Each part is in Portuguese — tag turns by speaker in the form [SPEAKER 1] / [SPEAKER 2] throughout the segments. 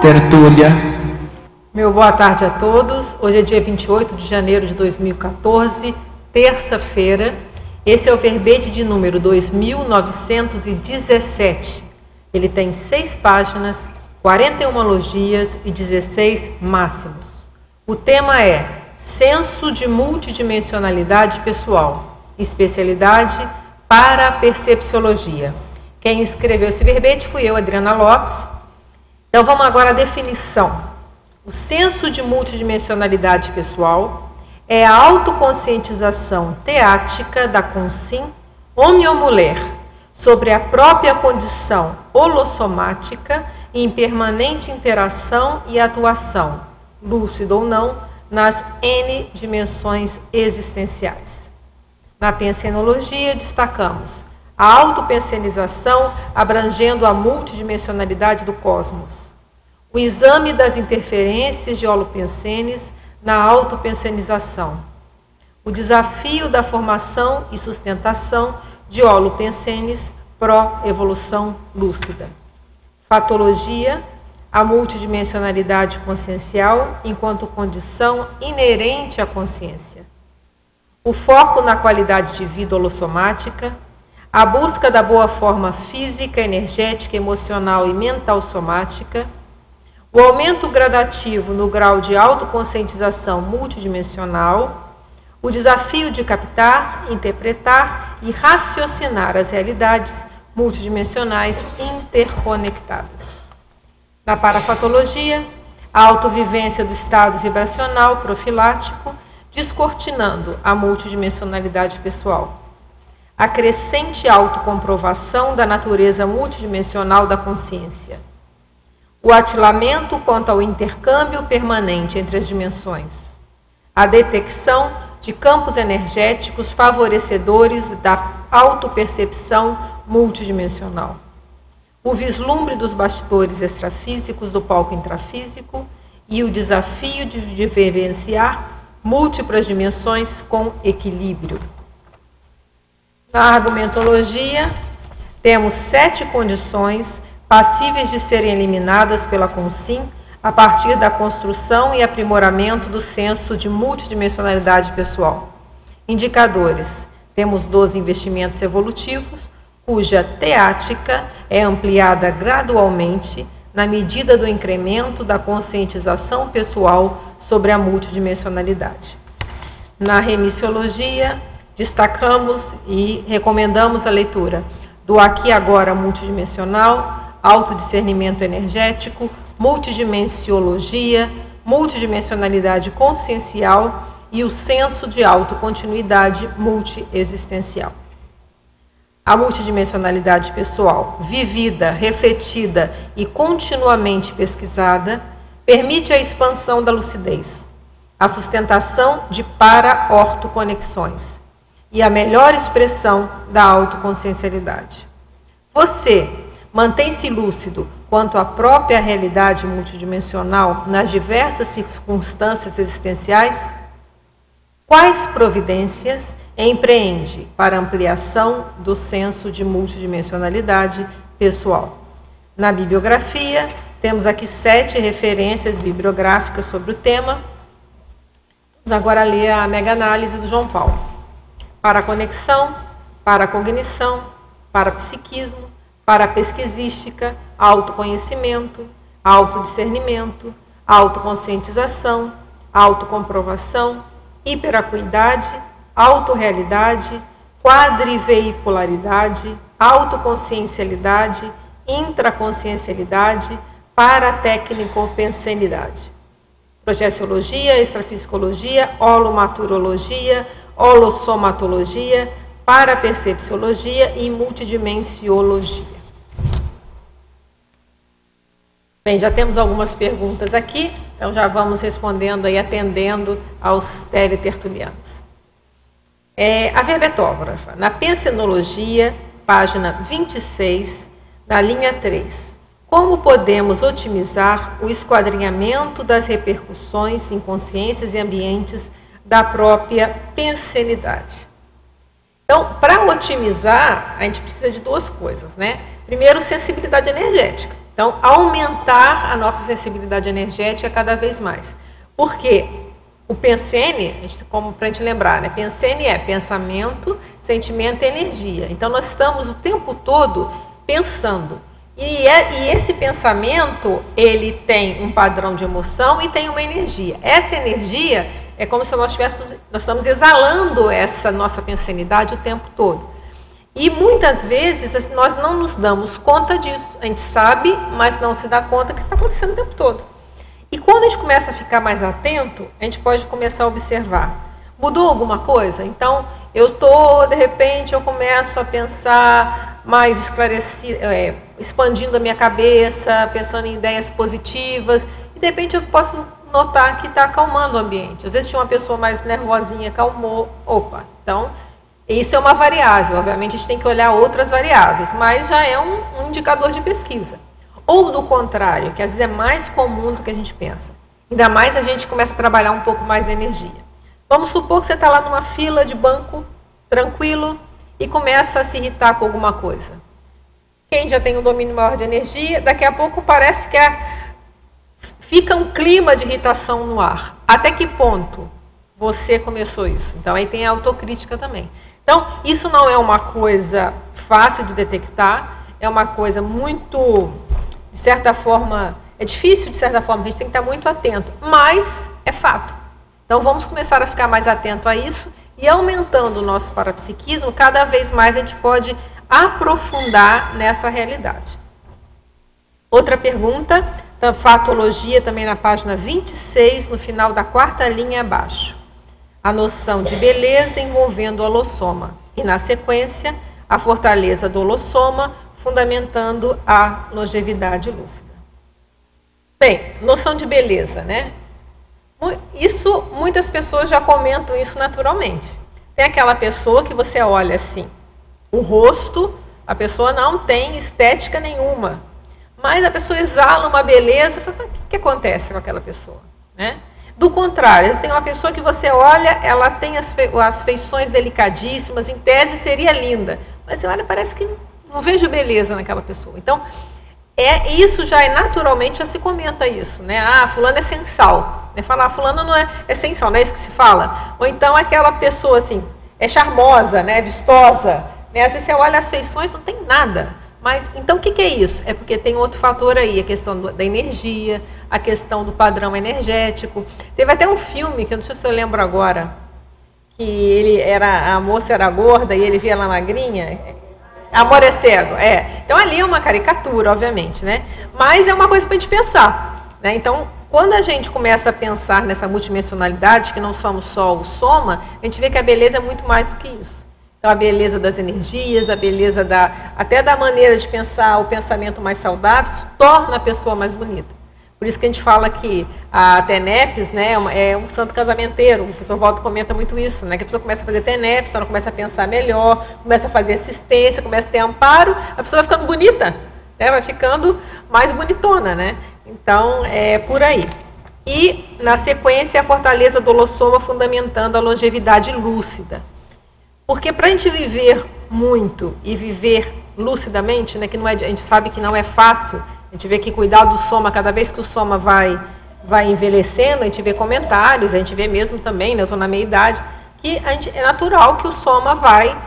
[SPEAKER 1] Tertúlia.
[SPEAKER 2] Meu boa tarde a todos. Hoje é dia 28 de janeiro de 2014, terça-feira. Esse é o verbete de número 2917. Ele tem 6 páginas, 41 logias e 16 máximos. O tema é Senso de Multidimensionalidade Pessoal, especialidade para a percepciologia. Quem escreveu esse verbete fui eu, Adriana Lopes. Então vamos agora à definição. O senso de multidimensionalidade pessoal é a autoconscientização teática da consim, homem ou mulher, sobre a própria condição holossomática em permanente interação e atuação, lúcido ou não, nas N dimensões existenciais. Na pensenologia, destacamos a autopensionização abrangendo a multidimensionalidade do cosmos, o exame das interferências de holopensenes na autopensionização, o desafio da formação e sustentação de holopensenes pró-evolução lúcida. Fatologia, a multidimensionalidade consciencial enquanto condição inerente à consciência. O foco na qualidade de vida holossomática, a busca da boa forma física, energética, emocional e mental somática, o aumento gradativo no grau de autoconscientização multidimensional, o desafio de captar, interpretar e raciocinar as realidades multidimensionais interconectadas. Na parafatologia, a autovivência do estado vibracional profilático, descortinando a multidimensionalidade pessoal. A crescente autocomprovação da natureza multidimensional da consciência. O atilamento quanto ao intercâmbio permanente entre as dimensões. A detecção de campos energéticos favorecedores da autopercepção multidimensional. O vislumbre dos bastidores extrafísicos do palco intrafísico e o desafio de vivenciar múltiplas dimensões com equilíbrio. Na argumentologia, temos 7 condições passíveis de serem eliminadas pela consim a partir da construção e aprimoramento do senso de multidimensionalidade pessoal. Indicadores. Temos 12 investimentos evolutivos, cuja teática é ampliada gradualmente na medida do incremento da conscientização pessoal sobre a multidimensionalidade. Na remissiologia, destacamos e recomendamos a leitura do Aqui e Agora multidimensional, autodiscernimento energético, multidimensiologia, multidimensionalidade consciencial e o senso de autocontinuidade multiexistencial. A multidimensionalidade pessoal, vivida, refletida e continuamente pesquisada, permite a expansão da lucidez, a sustentação de para-ortoconexões e a melhor expressão da autoconsciencialidade. Você mantém-se lúcido quanto à própria realidade multidimensional nas diversas circunstâncias existenciais? Quais providências empreende para ampliação do senso de multidimensionalidade pessoal? Na bibliografia, temos aqui 7 referências bibliográficas sobre o tema. Vamos agora ler a mega-análise do João Paulo. Paraconexão, paracognição, parapsiquismo, parapesquisística, autoconhecimento, autodiscernimento, autoconscientização, autocomprovação, hiperacuidade, autorrealidade, quadriveicularidade, autoconsciencialidade, intraconsciencialidade, paratécnico-pensenidade. Projeciologia, extrafisicologia, holomaturologia, holossomatologia, parapercepciologia e multidimensiologia. Bem, já temos algumas perguntas aqui, então já vamos respondendo aí, atendendo aos teletertulianos. A verbetógrafa, na pensenologia, página 26, na linha 3. Como podemos otimizar o esquadrinhamento das repercussões em consciências e ambientes da própria pensenidade? Então, para otimizar, a gente precisa de 2 coisas, né? Primeiro, sensibilidade energética. Então, aumentar a nossa sensibilidade energética cada vez mais. Porque o PENSENE, como para a gente lembrar, né? PENSENE é pensamento, sentimento e energia. Então, nós estamos o tempo todo pensando. E esse pensamento, ele tem um padrão de emoção e tem uma energia. Essa energia é como se nós estamos exalando essa nossa pensenidade o tempo todo. E muitas vezes nós não nos damos conta disso. A gente sabe, mas não se dá conta que isso está acontecendo o tempo todo. E quando a gente começa a ficar mais atento, a gente pode começar a observar. Mudou alguma coisa? Então, de repente, eu começo a pensar mais esclarecido, expandindo a minha cabeça, pensando em ideias positivas, e de repente eu posso notar que está acalmando o ambiente. Às vezes tinha uma pessoa mais nervosinha, acalmou, opa, então isso é uma variável, obviamente a gente tem que olhar outras variáveis, mas já é um indicador de pesquisa. Ou do contrário, que às vezes é mais comum do que a gente pensa. Ainda mais a gente começa a trabalhar um pouco mais a energia. Vamos supor que você está lá numa fila de banco, tranquilo, e começa a se irritar com alguma coisa. Quem já tem um domínio maior de energia, daqui a pouco parece que fica um clima de irritação no ar. Até que ponto você começou isso? Então, aí tem a autocrítica também. Então, isso não é uma coisa fácil de detectar, é uma coisa muito, de certa forma, é difícil de certa forma, a gente tem que estar muito atento, mas é fato. Então, vamos começar a ficar mais atento a isso e aumentando o nosso parapsiquismo, cada vez mais a gente pode aprofundar nessa realidade. Outra pergunta, fatologia, também na página 26, no final da 4ª linha abaixo. A noção de beleza envolvendo o holossoma. E, na sequência, a fortaleza do holossoma, fundamentando a longevidade lúcida. Bem, noção de beleza, né? Isso, muitas pessoas já comentam isso naturalmente. Tem aquela pessoa que você olha assim, o rosto, a pessoa não tem estética nenhuma, mas a pessoa exala uma beleza, fala, o que acontece com aquela pessoa? Né? Do contrário, tem uma pessoa que você olha, ela tem as feições delicadíssimas, em tese seria linda, mas você olha, parece que não vejo beleza naquela pessoa. Então, isso já é naturalmente, já se comenta isso, né? Ah, fulano é sem sal. Falar, fulano não é sem sal, não é isso que se fala? Ou então aquela pessoa assim, é charmosa, né? Vistosa. Né? Às vezes você olha as feições, não tem nada. Mas, então, o que é isso? É porque tem outro fator aí, a questão da energia, a questão do padrão energético. Teve até um filme, que eu não sei se eu lembro agora, que a moça era gorda e ele via ela magrinha. Amor é cego, Então, ali é uma caricatura, obviamente, né? Mas é uma coisa para a gente pensar, né? Então, quando a gente começa a pensar nessa multidimensionalidade, que não somos só o soma, a gente vê que a beleza é muito mais do que isso. Então, a beleza das energias, a beleza até da maneira de pensar, o pensamento mais saudável, isso torna a pessoa mais bonita. Por isso que a gente fala que a TENEPS, né, é um santo casamenteiro. O professor Waldo comenta muito isso, né, que a pessoa começa a fazer TENEPS, ela começa a pensar melhor, começa a fazer assistência, começa a ter amparo, a pessoa vai ficando bonita, né, vai ficando mais bonitona, né? Então, é por aí. E, na sequência, a fortaleza do holossoma fundamentando a longevidade lúcida. Porque para a gente viver muito e viver lucidamente, né, que não é, a gente sabe que não é fácil, a gente vê que cuidar do soma, cada vez que o soma vai envelhecendo, a gente vê comentários, a gente vê mesmo também, né, eu estou na meia idade, que é natural que o soma vai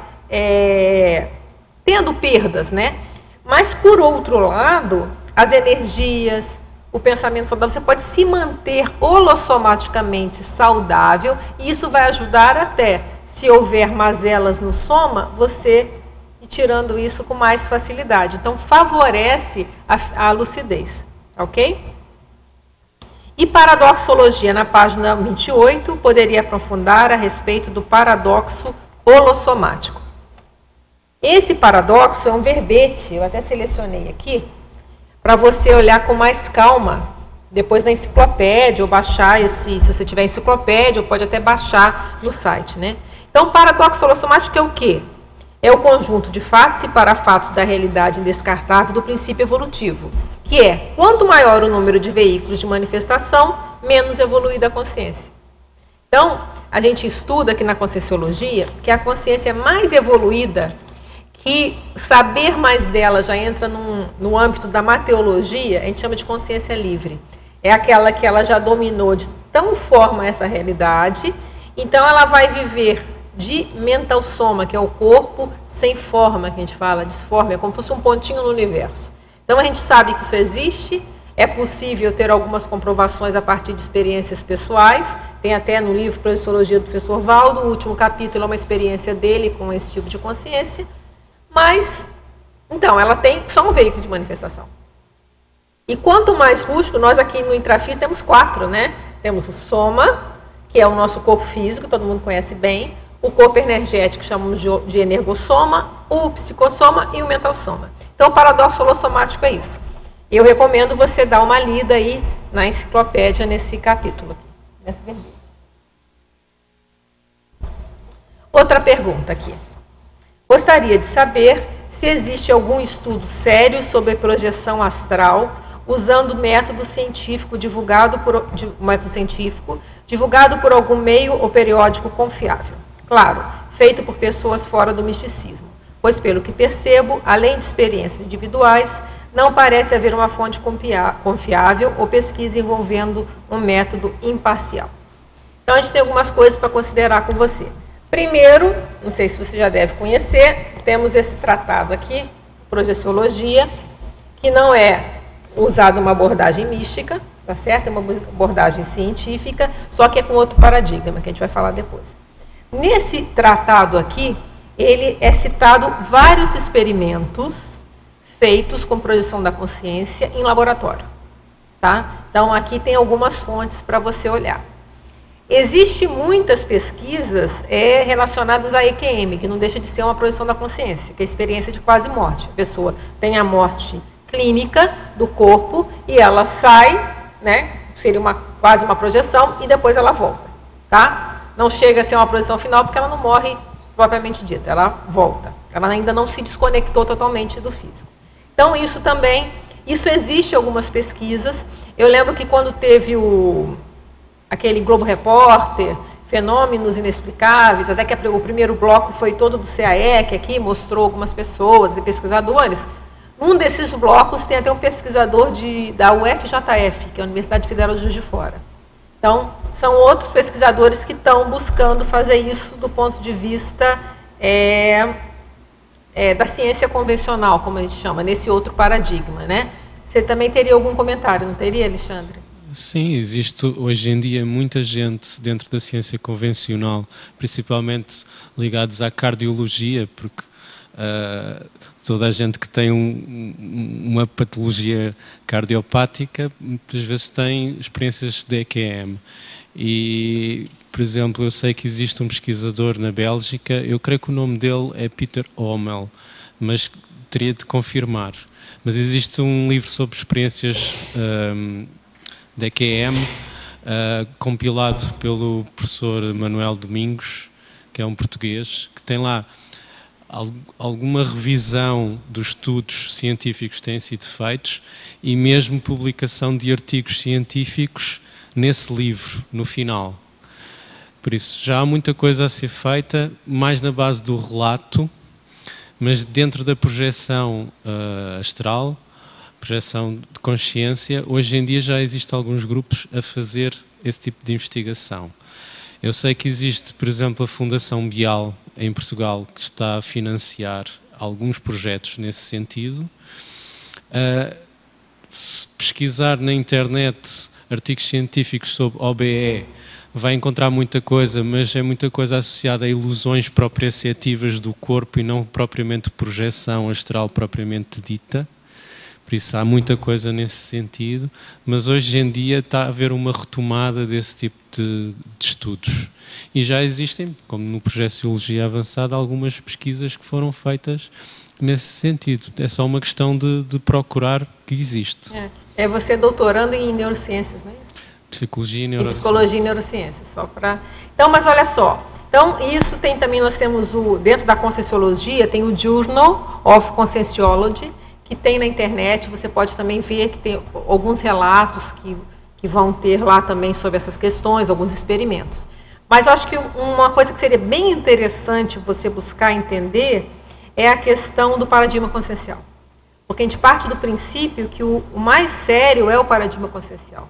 [SPEAKER 2] tendo perdas, né? Mas, por outro lado, as energias, o pensamento saudável, você pode se manter holossomaticamente saudável e isso vai ajudar até, se houver mazelas no soma, você ir tirando isso com mais facilidade. Então, favorece a lucidez, ok? E paradoxologia, na página 28, poderia aprofundar a respeito do paradoxo holossomático. Esse paradoxo é um verbete, eu até selecionei aqui, para você olhar com mais calma, depois na enciclopédia, ou baixar se você tiver enciclopédia, ou pode até baixar no site, né? Então, paradoxo holossomático é o quê? É o conjunto de fatos e parafatos da realidade indescartável do princípio evolutivo, que é, quanto maior o número de veículos de manifestação, menos evoluída a consciência. Então, a gente estuda aqui na Conscienciologia que a consciência mais evoluída, que saber mais dela já entra no âmbito da mateologia, a gente chama de consciência livre. É aquela que ela já dominou de tal forma essa realidade, então ela vai viver de mental soma, que é o corpo sem forma, que a gente fala, disforme, é como se fosse um pontinho no universo. Então a gente sabe que isso existe, é possível ter algumas comprovações a partir de experiências pessoais, tem até no livro Projeciologia do professor Valdo, o último capítulo é uma experiência dele com esse tipo de consciência, mas, então, ela tem só um veículo de manifestação. E quanto mais rústico, nós aqui no Intrafi temos 4, né? Temos o soma, que é o nosso corpo físico, todo mundo conhece bem, o corpo energético, chamamos de energossoma, o psicossoma e o mental soma. Então, o paradoxo holossomático é isso. Eu recomendo você dar uma lida aí na enciclopédia nesse capítulo aqui, nessa vermelha. Outra pergunta aqui. Gostaria de saber se existe algum estudo sério sobre projeção astral usando método científico divulgado por algum meio ou periódico confiável. Claro, feito por pessoas fora do misticismo, pois pelo que percebo, além de experiências individuais, não parece haver uma fonte confiável ou pesquisa envolvendo um método imparcial. Então, a gente tem algumas coisas para considerar com você. Primeiro, não sei se você já deve conhecer, temos esse tratado aqui, Projeciologia, que não é usado uma abordagem mística, tá certo? É uma abordagem científica, só que é com outro paradigma, que a gente vai falar depois. Nesse tratado aqui, ele é citado vários experimentos feitos com projeção da consciência em laboratório, tá? Então, aqui tem algumas fontes para você olhar. Existem muitas pesquisas relacionadas à EQM, que não deixa de ser uma projeção da consciência, que é a experiência de quase morte. A pessoa tem a morte clínica do corpo e ela sai, né, seria quase uma projeção, e depois ela volta, tá? Não chega a ser uma projeção final porque ela não morre propriamente dita, ela volta. Ela ainda não se desconectou totalmente do físico. Então, isso também, isso existe em algumas pesquisas. Eu lembro que quando teve aquele Globo Repórter, Fenômenos Inexplicáveis, até que o primeiro bloco foi todo do CAEC aqui, mostrou algumas pessoas e pesquisadores. Um desses blocos tem até um pesquisador da UFJF, que é a Universidade Federal de Juiz de Fora. Então, são outros pesquisadores que estão buscando fazer isso do ponto de vista da ciência convencional, como a gente chama, nesse outro paradigma, né? Você também teria algum comentário, não teria, Alexandre?
[SPEAKER 1] Sim, existe hoje em dia muita gente dentro da ciência convencional, principalmente ligados à cardiologia, porque toda a gente que tem uma patologia cardiopática muitas vezes tem experiências de EQM. E, por exemplo, eu sei que existe um pesquisador na Bélgica, eu creio que o nome dele é Peter Hommel, mas teria de confirmar. Mas existe um livro sobre experiências de EQM, compilado pelo professor Manuel Domingos, que é um português, que tem lá alguma revisão dos estudos científicos que têm sido feitos e mesmo publicação de artigos científicos nesse livro, no final. Por isso, já há muita coisa a ser feita, mais na base do relato, mas dentro da projeção astral, projeção de consciência, hoje em dia já existem alguns grupos a fazer esse tipo de investigação. Eu sei que existe, por exemplo, a Fundação Bial, em Portugal, que está a financiar alguns projetos nesse sentido. Se pesquisar na internet artigos científicos sobre OBE, vai encontrar muita coisa, mas é muita coisa associada a ilusões proprioceptivas do corpo e não propriamente projeção astral propriamente dita. Por isso há muita coisa nesse sentido, mas hoje em dia está a haver uma retomada desse tipo de estudos. E já existem, como no Projeciologia Avançada, algumas pesquisas que foram feitas nesse sentido. É só uma questão de procurar que existe.
[SPEAKER 2] É você doutorando em neurociências, não é isso?
[SPEAKER 1] Psicologia e neurociências.
[SPEAKER 2] Psicologia e neurociências, só para... Então, mas olha só, então isso tem também, nós temos dentro da Conscienciologia, tem o Journal of Conscienciology, que tem na internet, você pode também ver que tem alguns relatos que vão ter lá também sobre essas questões, alguns experimentos. Mas eu acho que uma coisa que seria bem interessante você buscar entender é a questão do paradigma consciencial. Porque a gente parte do princípio que o mais sério é o paradigma consciencial,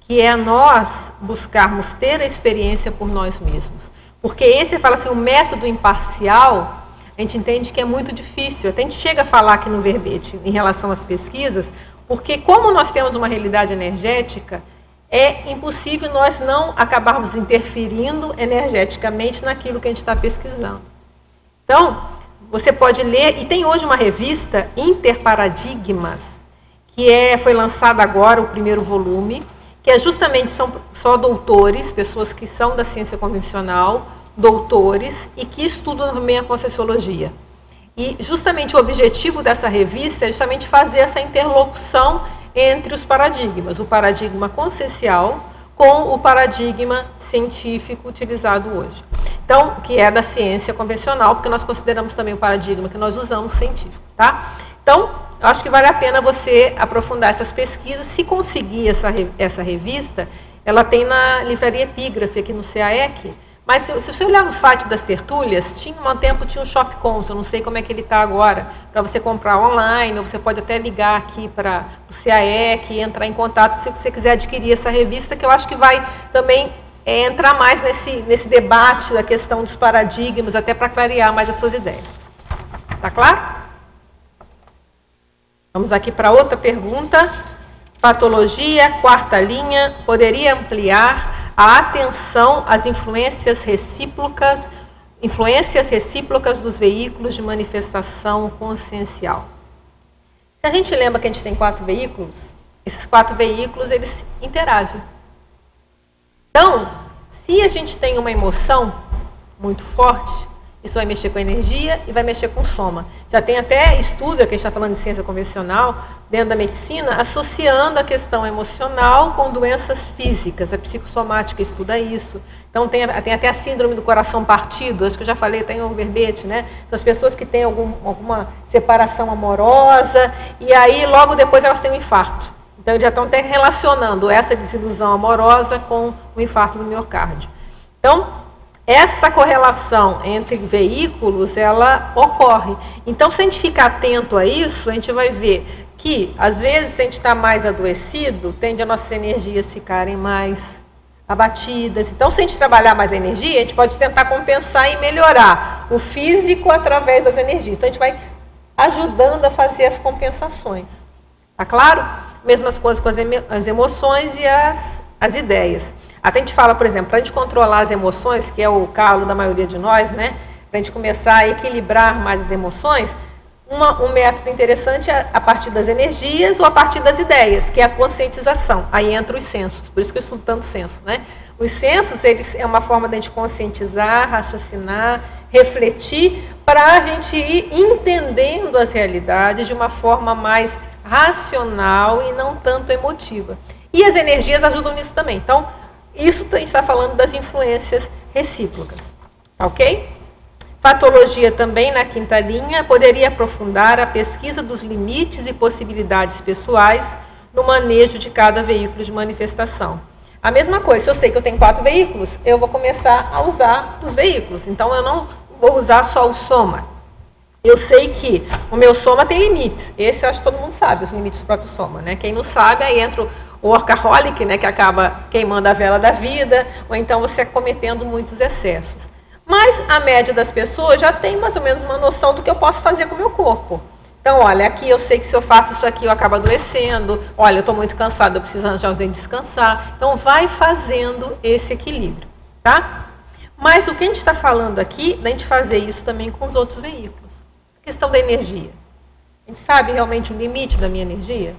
[SPEAKER 2] que é nós buscarmos ter a experiência por nós mesmos. Porque esse, fala assim, o método imparcial, a gente entende que é muito difícil. Até a gente chega a falar aqui no verbete em relação às pesquisas, porque como nós temos uma realidade energética, é impossível nós não acabarmos interferindo energeticamente naquilo que a gente está pesquisando. Então, você pode ler, e tem hoje uma revista, Interparadigmas, que foi lançada agora, o primeiro volume, que justamente são só doutores, pessoas que são da ciência convencional, doutores, e que estudam também a Conscienciologia. E justamente o objetivo dessa revista é justamente fazer essa interlocução entre os paradigmas, o paradigma consciencial com o paradigma científico utilizado hoje. Então, que é da ciência convencional, porque nós consideramos também o paradigma que nós usamos científico, tá? Então, eu acho que vale a pena você aprofundar essas pesquisas. Se conseguir essa revista, ela tem na livraria Epígrafe, aqui no CAEC. Mas se você olhar no site das tertúlias, tinha um tempo tinha um Shopcons, eu não sei como é que ele está agora, para você comprar online, ou você pode até ligar aqui para o CAEC e entrar em contato se você quiser adquirir essa revista, que eu acho que vai também entrar mais nesse debate da questão dos paradigmas, até para clarear mais as suas ideias. Está claro? Vamos aqui para outra pergunta. Patologia, quarta linha, poderia ampliar a atenção às influências recíprocas dos veículos de manifestação consciencial. Se a gente lembra que a gente tem 4 veículos, esses 4 veículos, eles interagem. Então, se a gente tem uma emoção muito forte, isso vai mexer com a energia e vai mexer com o soma. Já tem até estudo, que a gente está falando de ciência convencional, dentro da medicina, associando a questão emocional com doenças físicas. A psicossomática estuda isso. Então, tem até a síndrome do coração partido, acho que eu já falei, tem um verbete, né? São as pessoas que têm alguma separação amorosa, e aí, logo depois, elas têm um infarto. Então, eles já estão até relacionando essa desilusão amorosa com o infarto do miocárdio. Então, essa correlação entre veículos, ela ocorre. Então, se a gente ficar atento a isso, a gente vai ver que, às vezes, se a gente está mais adoecido, tende as nossas energias ficarem mais abatidas. Então, se a gente trabalhar mais a energia, a gente pode tentar compensar e melhorar o físico através das energias. Então, a gente vai ajudando a fazer as compensações. Tá claro? Mesmas coisas com as emoções e as ideias. Até a gente fala, por exemplo, para a gente controlar as emoções, que é o calo da maioria de nós, né? Para a gente começar a equilibrar mais as emoções, um método interessante é a partir das energias ou a partir das ideias, que é a conscientização. Aí entra os sensos, por isso que eu estudo tanto senso, né? Os sensos, eles é uma forma de a gente conscientizar, raciocinar, refletir, para a gente ir entendendo as realidades de uma forma mais racional e não tanto emotiva. E as energias ajudam nisso também. Então, isso a gente está falando das influências recíprocas, ok? Patologia também, na quinta linha, poderia aprofundar a pesquisa dos limites e possibilidades pessoais no manejo de cada veículo de manifestação. A mesma coisa, se eu sei que eu tenho 4 veículos, eu vou começar a usar os veículos. Então, eu não vou usar só o soma. Eu sei que o meu soma tem limites. Esse eu acho que todo mundo sabe, os limites do próprio soma, né? Quem não sabe, aí entra o workaholic, né, que acaba queimando a vela da vida, ou então você cometendo muitos excessos. Mas a média das pessoas já tem mais ou menos uma noção do que eu posso fazer com o meu corpo. Então, olha, aqui eu sei que se eu faço isso aqui eu acabo adoecendo, olha, eu estou muito cansado, eu preciso arranjar um jeito de descansar. Então, vai fazendo esse equilíbrio, tá? Mas o que a gente está falando aqui, da gente fazer isso também com os outros veículos. A questão da energia. A gente sabe realmente o limite da minha energia?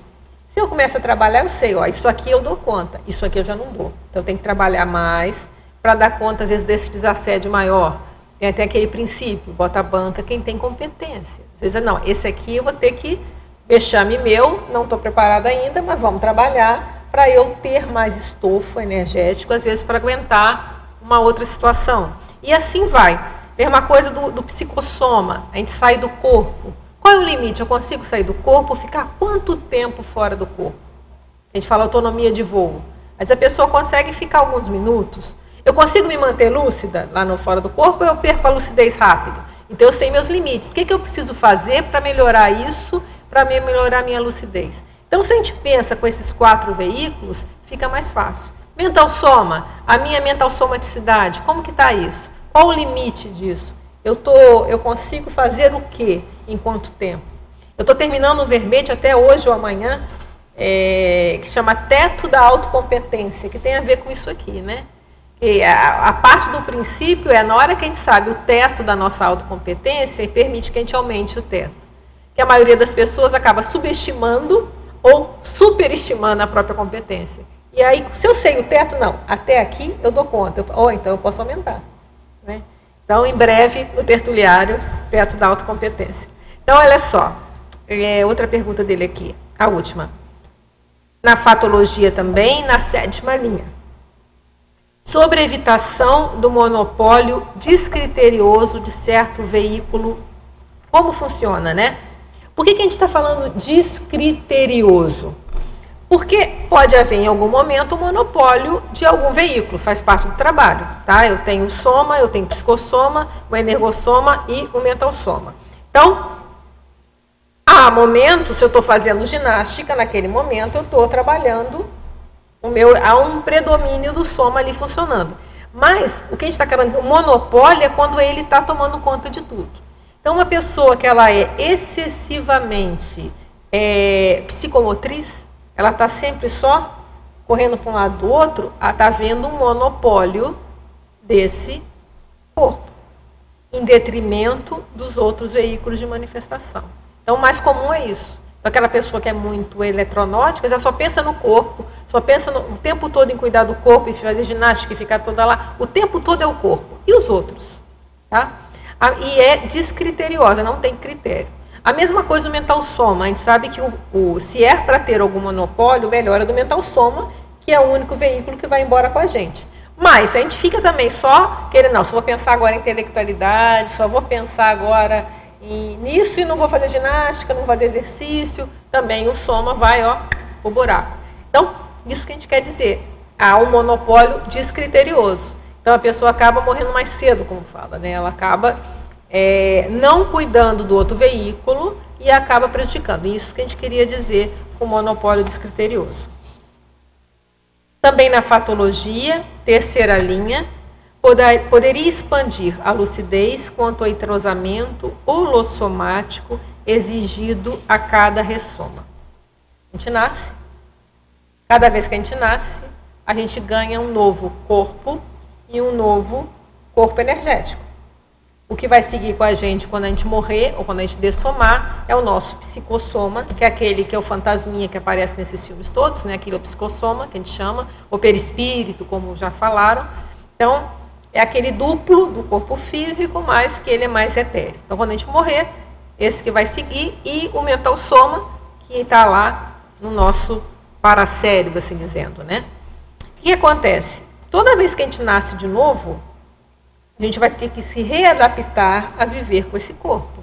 [SPEAKER 2] Se eu começo a trabalhar, eu sei, ó, isso aqui eu dou conta, isso aqui eu já não dou. Então, eu tenho que trabalhar mais para dar conta, às vezes, desse desassédio maior. Tem até aquele princípio, bota a banca quem tem competência. Às vezes, não, esse aqui eu vou ter que vexame meu, não estou preparada ainda, mas vamos trabalhar para eu ter mais estofo energético, às vezes, para aguentar uma outra situação. E assim vai. Mesma coisa do psicossoma, a gente sai do corpo. Qual é o limite? Eu consigo sair do corpo, ficar quanto tempo fora do corpo? A gente fala autonomia de voo. Mas a pessoa consegue ficar alguns minutos. Eu consigo me manter lúcida lá no fora do corpo ou eu perco a lucidez rápido? Então eu sei meus limites. O que eu preciso fazer para melhorar isso, para melhorar a minha lucidez? Então, se a gente pensa com esses 4 veículos, fica mais fácil. Mental soma, a minha mental somaticidade, como que está isso? Qual o limite disso? Eu consigo fazer o quê em quanto tempo? Eu estou terminando um verbete até hoje ou amanhã, que chama Teto da Autocompetência, que tem a ver com isso aqui, né? E a parte do princípio é na hora que a gente sabe o teto da nossa autocompetência e permite que a gente aumente o teto. Que a maioria das pessoas acaba subestimando ou superestimando a própria competência. E aí, se eu sei o teto, não, até aqui eu dou conta, ou então eu posso aumentar. Né? Então, em breve, no tertuliário, teto da autocompetência. Então, olha só, outra pergunta dele aqui, a última. Na fatologia também, na 7ª linha. Sobre a evitação do monopólio descriterioso de certo veículo. Como funciona, né? Por que a gente está falando descriterioso? Porque pode haver em algum momento um monopólio de algum veículo, faz parte do trabalho. Tá? Eu tenho o soma, eu tenho o psicossoma, o energossoma e o mental soma. Então, há momentos, se eu estou fazendo ginástica, naquele momento eu estou trabalhando, há um predomínio do soma ali funcionando. Mas o que a gente está querendo, o monopólio é quando ele está tomando conta de tudo. Então, uma pessoa que ela é excessivamente psicomotriz, ela está sempre só correndo para um lado do outro, ela está vendo um monopólio desse corpo, em detrimento dos outros veículos de manifestação. Então, o mais comum é isso. Então, aquela pessoa que é muito eletronótica, ela só pensa no corpo, só pensa o tempo todo em cuidar do corpo e fazer ginástica e ficar toda lá. O tempo todo é o corpo. E os outros? Tá? E é descriteriosa, não tem critério. A mesma coisa o mental soma. A gente sabe que se é para ter algum monopólio, o melhor é do mental soma, que é o único veículo que vai embora com a gente. Mas a gente fica também só querendo, não, só vou pensar agora em intelectualidade, só vou pensar agora nisso e não vou fazer ginástica, não vou fazer exercício, também o soma vai pro buraco. Então, isso que a gente quer dizer, há um monopólio descriterioso. Então, a pessoa acaba morrendo mais cedo, como fala, né? Ela acaba não cuidando do outro veículo e acaba prejudicando. Isso que a gente queria dizer com o monopólio descriterioso. Também na fatologia, 3ª linha, poderia expandir a lucidez quanto ao entrosamento holossomático exigido a cada ressoma. A gente nasce, cada vez que a gente nasce, a gente ganha um novo corpo e um novo corpo energético. O que vai seguir com a gente quando a gente morrer ou quando a gente dessomar é o nosso psicossoma, que é aquele que é o fantasminha que aparece nesses filmes todos, né? Aquele é o psicossoma, que a gente chama, o perispírito, como já falaram. Então, é aquele duplo do corpo físico, mas que ele é mais etéreo. Então, quando a gente morrer, esse que vai seguir, e o mental soma, que está lá no nosso paracérebro, assim dizendo, né? O que acontece? Toda vez que a gente nasce de novo, a gente vai ter que se readaptar a viver com esse corpo.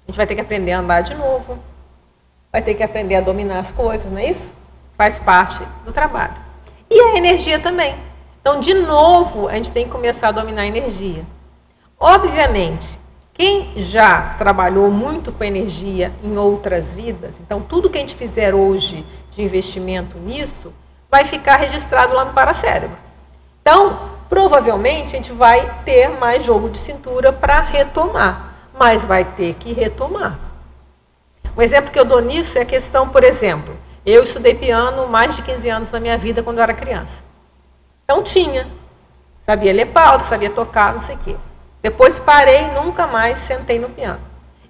[SPEAKER 2] A gente vai ter que aprender a andar de novo, vai ter que aprender a dominar as coisas, não é isso? Faz parte do trabalho. E a energia também. Então, de novo, a gente tem que começar a dominar a energia. Obviamente, quem já trabalhou muito com energia em outras vidas, então tudo que a gente fizer hoje de investimento nisso, vai ficar registrado lá no paracérebro. Então, provavelmente, a gente vai ter mais jogo de cintura para retomar, mas vai ter que retomar. Um exemplo que eu dou nisso é a questão, por exemplo, eu estudei piano mais de 15 anos na minha vida quando eu era criança. Então sabia ler pauta, sabia tocar, não sei o quê. Depois parei, nunca mais sentei no piano.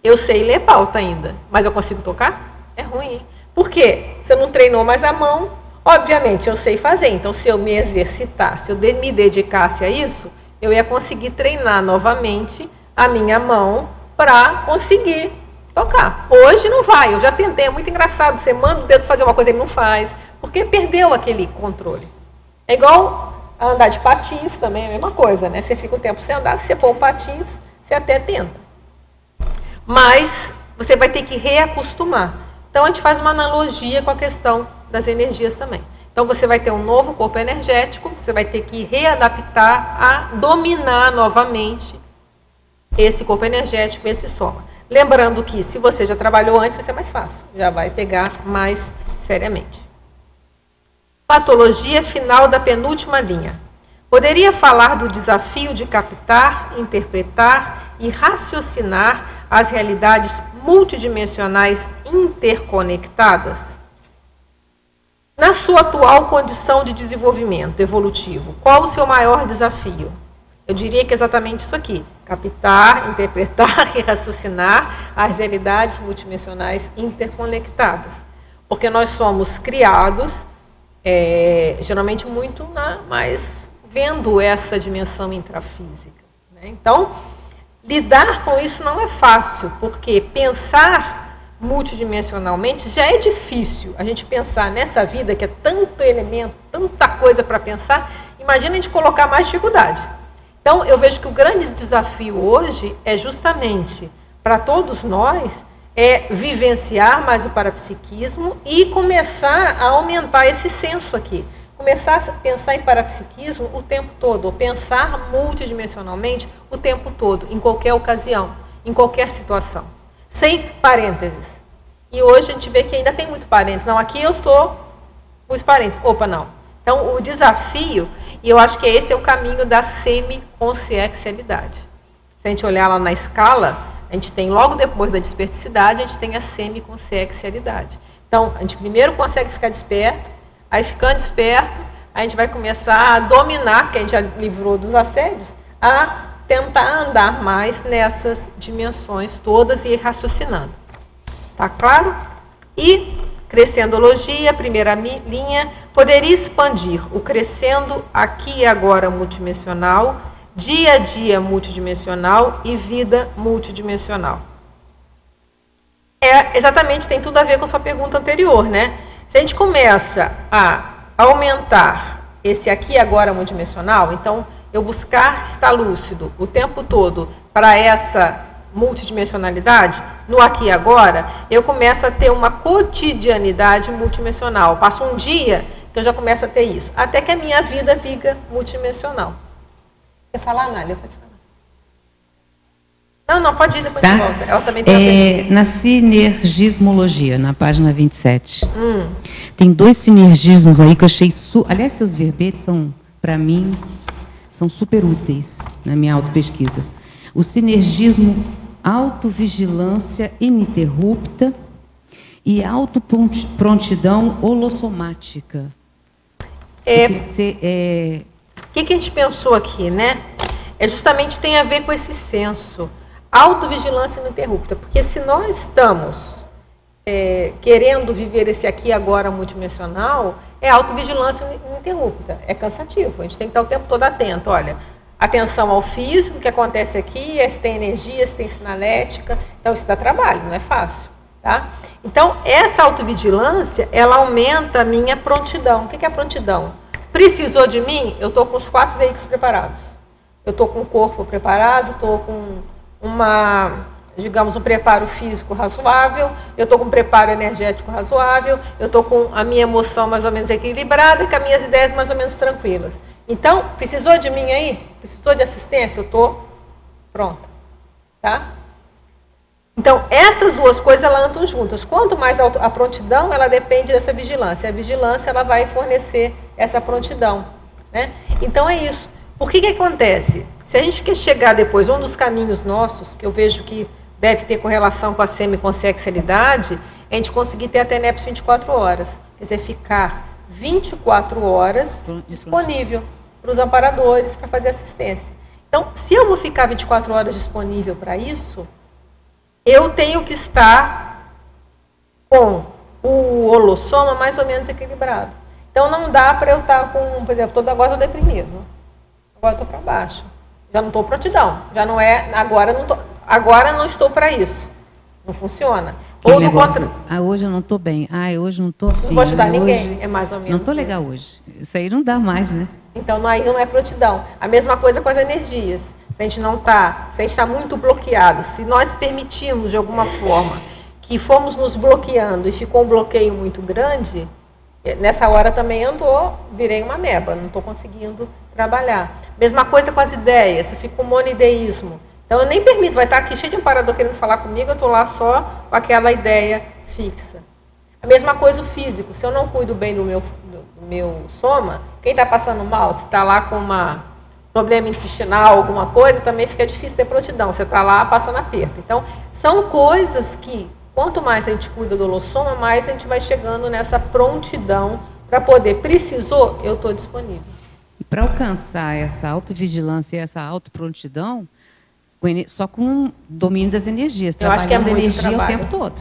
[SPEAKER 2] Eu sei ler pauta ainda, mas eu consigo tocar? É ruim, hein? Por quê? Você não treinou mais a mão, obviamente eu sei fazer, então se eu me exercitasse, se eu me dedicasse a isso, eu ia conseguir treinar novamente a minha mão para conseguir tocar. Hoje não vai, eu já tentei, é muito engraçado, você manda o dedo fazer uma coisa e ele não faz, porque perdeu aquele controle. É igual a andar de patins também, é a mesma coisa, né? Você fica um tempo sem andar, se você pôr um patins, você até tenta. Mas você vai ter que reacostumar. Então a gente faz uma analogia com a questão das energias também. Então você vai ter um novo corpo energético, você vai ter que readaptar a dominar novamente esse corpo energético, esse soma. Lembrando que, se você já trabalhou antes, vai ser mais fácil, já vai pegar mais seriamente. Patologia final da penúltima linha. Poderia falar do desafio de captar, interpretar e raciocinar as realidades multidimensionais interconectadas? Na sua atual condição de desenvolvimento evolutivo, qual o seu maior desafio? Eu diria que é exatamente isso aqui: captar, interpretar e raciocinar as realidades multidimensionais interconectadas. Porque nós somos criados, geralmente muito mais vendo essa dimensão intrafísica, né? Então, lidar com isso não é fácil, porque pensar multidimensionalmente já é difícil. A gente pensar nessa vida, que é tanto elemento, tanta coisa para pensar, imagina a gente colocar mais dificuldade. Então, eu vejo que o grande desafio hoje é justamente, para todos nós, vivenciar mais o parapsiquismo e começar a aumentar esse senso aqui. Começar a pensar em parapsiquismo o tempo todo, ou pensar multidimensionalmente o tempo todo, em qualquer ocasião, em qualquer situação. Sem parênteses. E hoje a gente vê que ainda tem muito parênteses. Não, aqui eu sou os parênteses. Opa, não. Então, o desafio, e eu acho que esse é o caminho da semiconsciencialidade. Se a gente olhar lá na escala, a gente tem, logo depois da desperticidade, a gente tem a semiconsciencialidade. Então, a gente primeiro consegue ficar desperto, aí ficando desperto, a gente vai começar a dominar, que a gente já livrou dos assédios, a tentar andar mais nessas dimensões todas e ir raciocinando. Tá claro? E crescendologia, primeira linha, poderia expandir o crescendo aqui e agora multidimensional, dia a dia multidimensional e vida multidimensional. Exatamente, tem tudo a ver com a sua pergunta anterior, né? Se a gente começa a aumentar esse aqui e agora multidimensional, então eu buscar estar lúcido o tempo todo para essa multidimensionalidade, no aqui e agora, eu começo a ter uma cotidianidade multidimensional. Passo um dia que eu já começo a ter isso, até que a minha vida fica multidimensional. Quer falar, Nália? Pode falar. Não, pode ir, depois de volta. Ela também tem
[SPEAKER 3] na sinergismologia, na página 27. Tem 2 sinergismos aí que eu achei... Aliás, seus verbetes são, para mim, são super úteis na minha autopesquisa. O sinergismo autovigilância ininterrupta e autoprontidão holossomática.
[SPEAKER 2] O que a gente pensou aqui, né? Justamente tem a ver com esse senso. Autovigilância ininterrupta. Porque se nós estamos querendo viver esse aqui agora multidimensional, é autovigilância ininterrupta. É cansativo. A gente tem que estar o tempo todo atento. Olha, atenção ao físico, o que acontece aqui, se tem energia, se tem sinalética. Então, isso dá trabalho, não é fácil. Tá? Então, essa autovigilância, ela aumenta a minha prontidão. O que é a prontidão? Precisou de mim? Eu estou com os 4 veículos preparados. Eu estou com o corpo preparado, estou com um preparo físico razoável, eu estou com um preparo energético razoável, eu estou com a minha emoção mais ou menos equilibrada e com as minhas ideias mais ou menos tranquilas. Então, precisou de mim aí? Precisou de assistência? Eu estou pronta. Tá? Então, essas duas coisas, elas andam juntas. Quanto mais a prontidão, ela depende dessa vigilância. A vigilância, ela vai fornecer essa prontidão. Né? Então, é isso. Por que acontece? Se a gente quer chegar depois, um dos caminhos nossos, que eu vejo que deve ter correlação com a semiconsciencialidade, é a gente conseguir ter a TENEPS 24 horas. Quer dizer, ficar 24 horas disponível para os amparadores, para fazer assistência. Então, se eu vou ficar 24 horas disponível para isso, eu tenho que estar com o holossoma mais ou menos equilibrado. Então, não dá para eu estar com, por exemplo, agora estou deprimido. Agora estou para baixo. Já não estou prontidão. Já não é, agora não estou para isso. Não funciona.
[SPEAKER 3] Ou no contra... hoje eu não estou bem. Hoje não estou afim.
[SPEAKER 2] Não vou ajudar ninguém. É mais ou menos.
[SPEAKER 3] Não estou legal hoje. Isso aí não dá mais, né?
[SPEAKER 2] Então, aí não é prontidão. A mesma coisa com as energias. Se a gente não está, se a gente está muito bloqueado, se nós permitimos de alguma forma que fomos nos bloqueando e ficou um bloqueio muito grande, nessa hora também virei uma ameba, não estou conseguindo trabalhar. Mesma coisa com as ideias, se fica um monoideísmo. Então eu nem permito, vai estar aqui cheio de amparador querendo falar comigo, eu estou lá só com aquela ideia fixa. A mesma coisa o físico, se eu não cuido bem do meu soma, quem está passando mal, se está lá com um problema intestinal, alguma coisa, também fica difícil ter prontidão, você está lá passando aperto. Então, são coisas que, quanto mais a gente cuida do holossoma, mais a gente vai chegando nessa prontidão para poder, precisou, eu estou disponível.
[SPEAKER 3] E para alcançar essa autovigilância e essa autoprontidão, só com o domínio das energias, trabalhando a energia o tempo todo.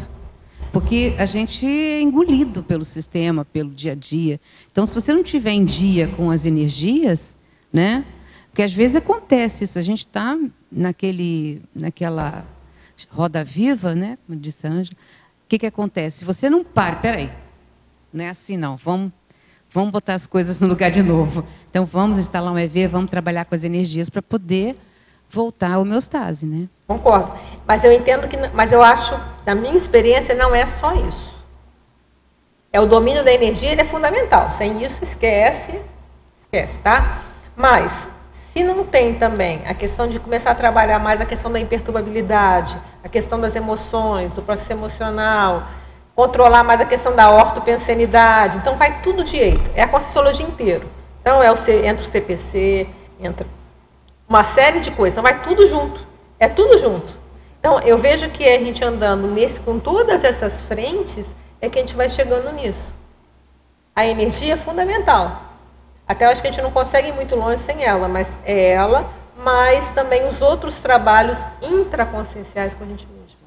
[SPEAKER 3] Porque a gente é engolido pelo sistema, pelo dia a dia. Então, se você não tiver em dia com as energias, né? Porque às vezes acontece isso, a gente está naquela roda viva, né? Como disse a Ângela. O que acontece? Se você não para, peraí, não é assim não, vamos botar as coisas no lugar de novo. Então, vamos instalar um EV, vamos trabalhar com as energias para poder voltar à homeostase, né?
[SPEAKER 2] Concordo. Mas eu entendo que, mas eu acho, na minha experiência, não é só isso. É o domínio da energia, ele é fundamental. Sem isso, esquece, tá? Mas, se não tem também a questão de começar a trabalhar mais a questão da imperturbabilidade, a questão das emoções, do processo emocional, controlar mais a questão da ortopensenidade, então vai tudo direito. É a Conscienciologia inteira. Então, entra o CPC, entra uma série de coisas, então vai tudo junto. É tudo junto. Então, eu vejo que a gente andando com todas essas frentes, é que a gente vai chegando nisso. A energia é fundamental. Até eu acho que a gente não consegue ir muito longe sem ela, mas é ela, mas também os outros trabalhos intraconscienciais com a gente mesmo.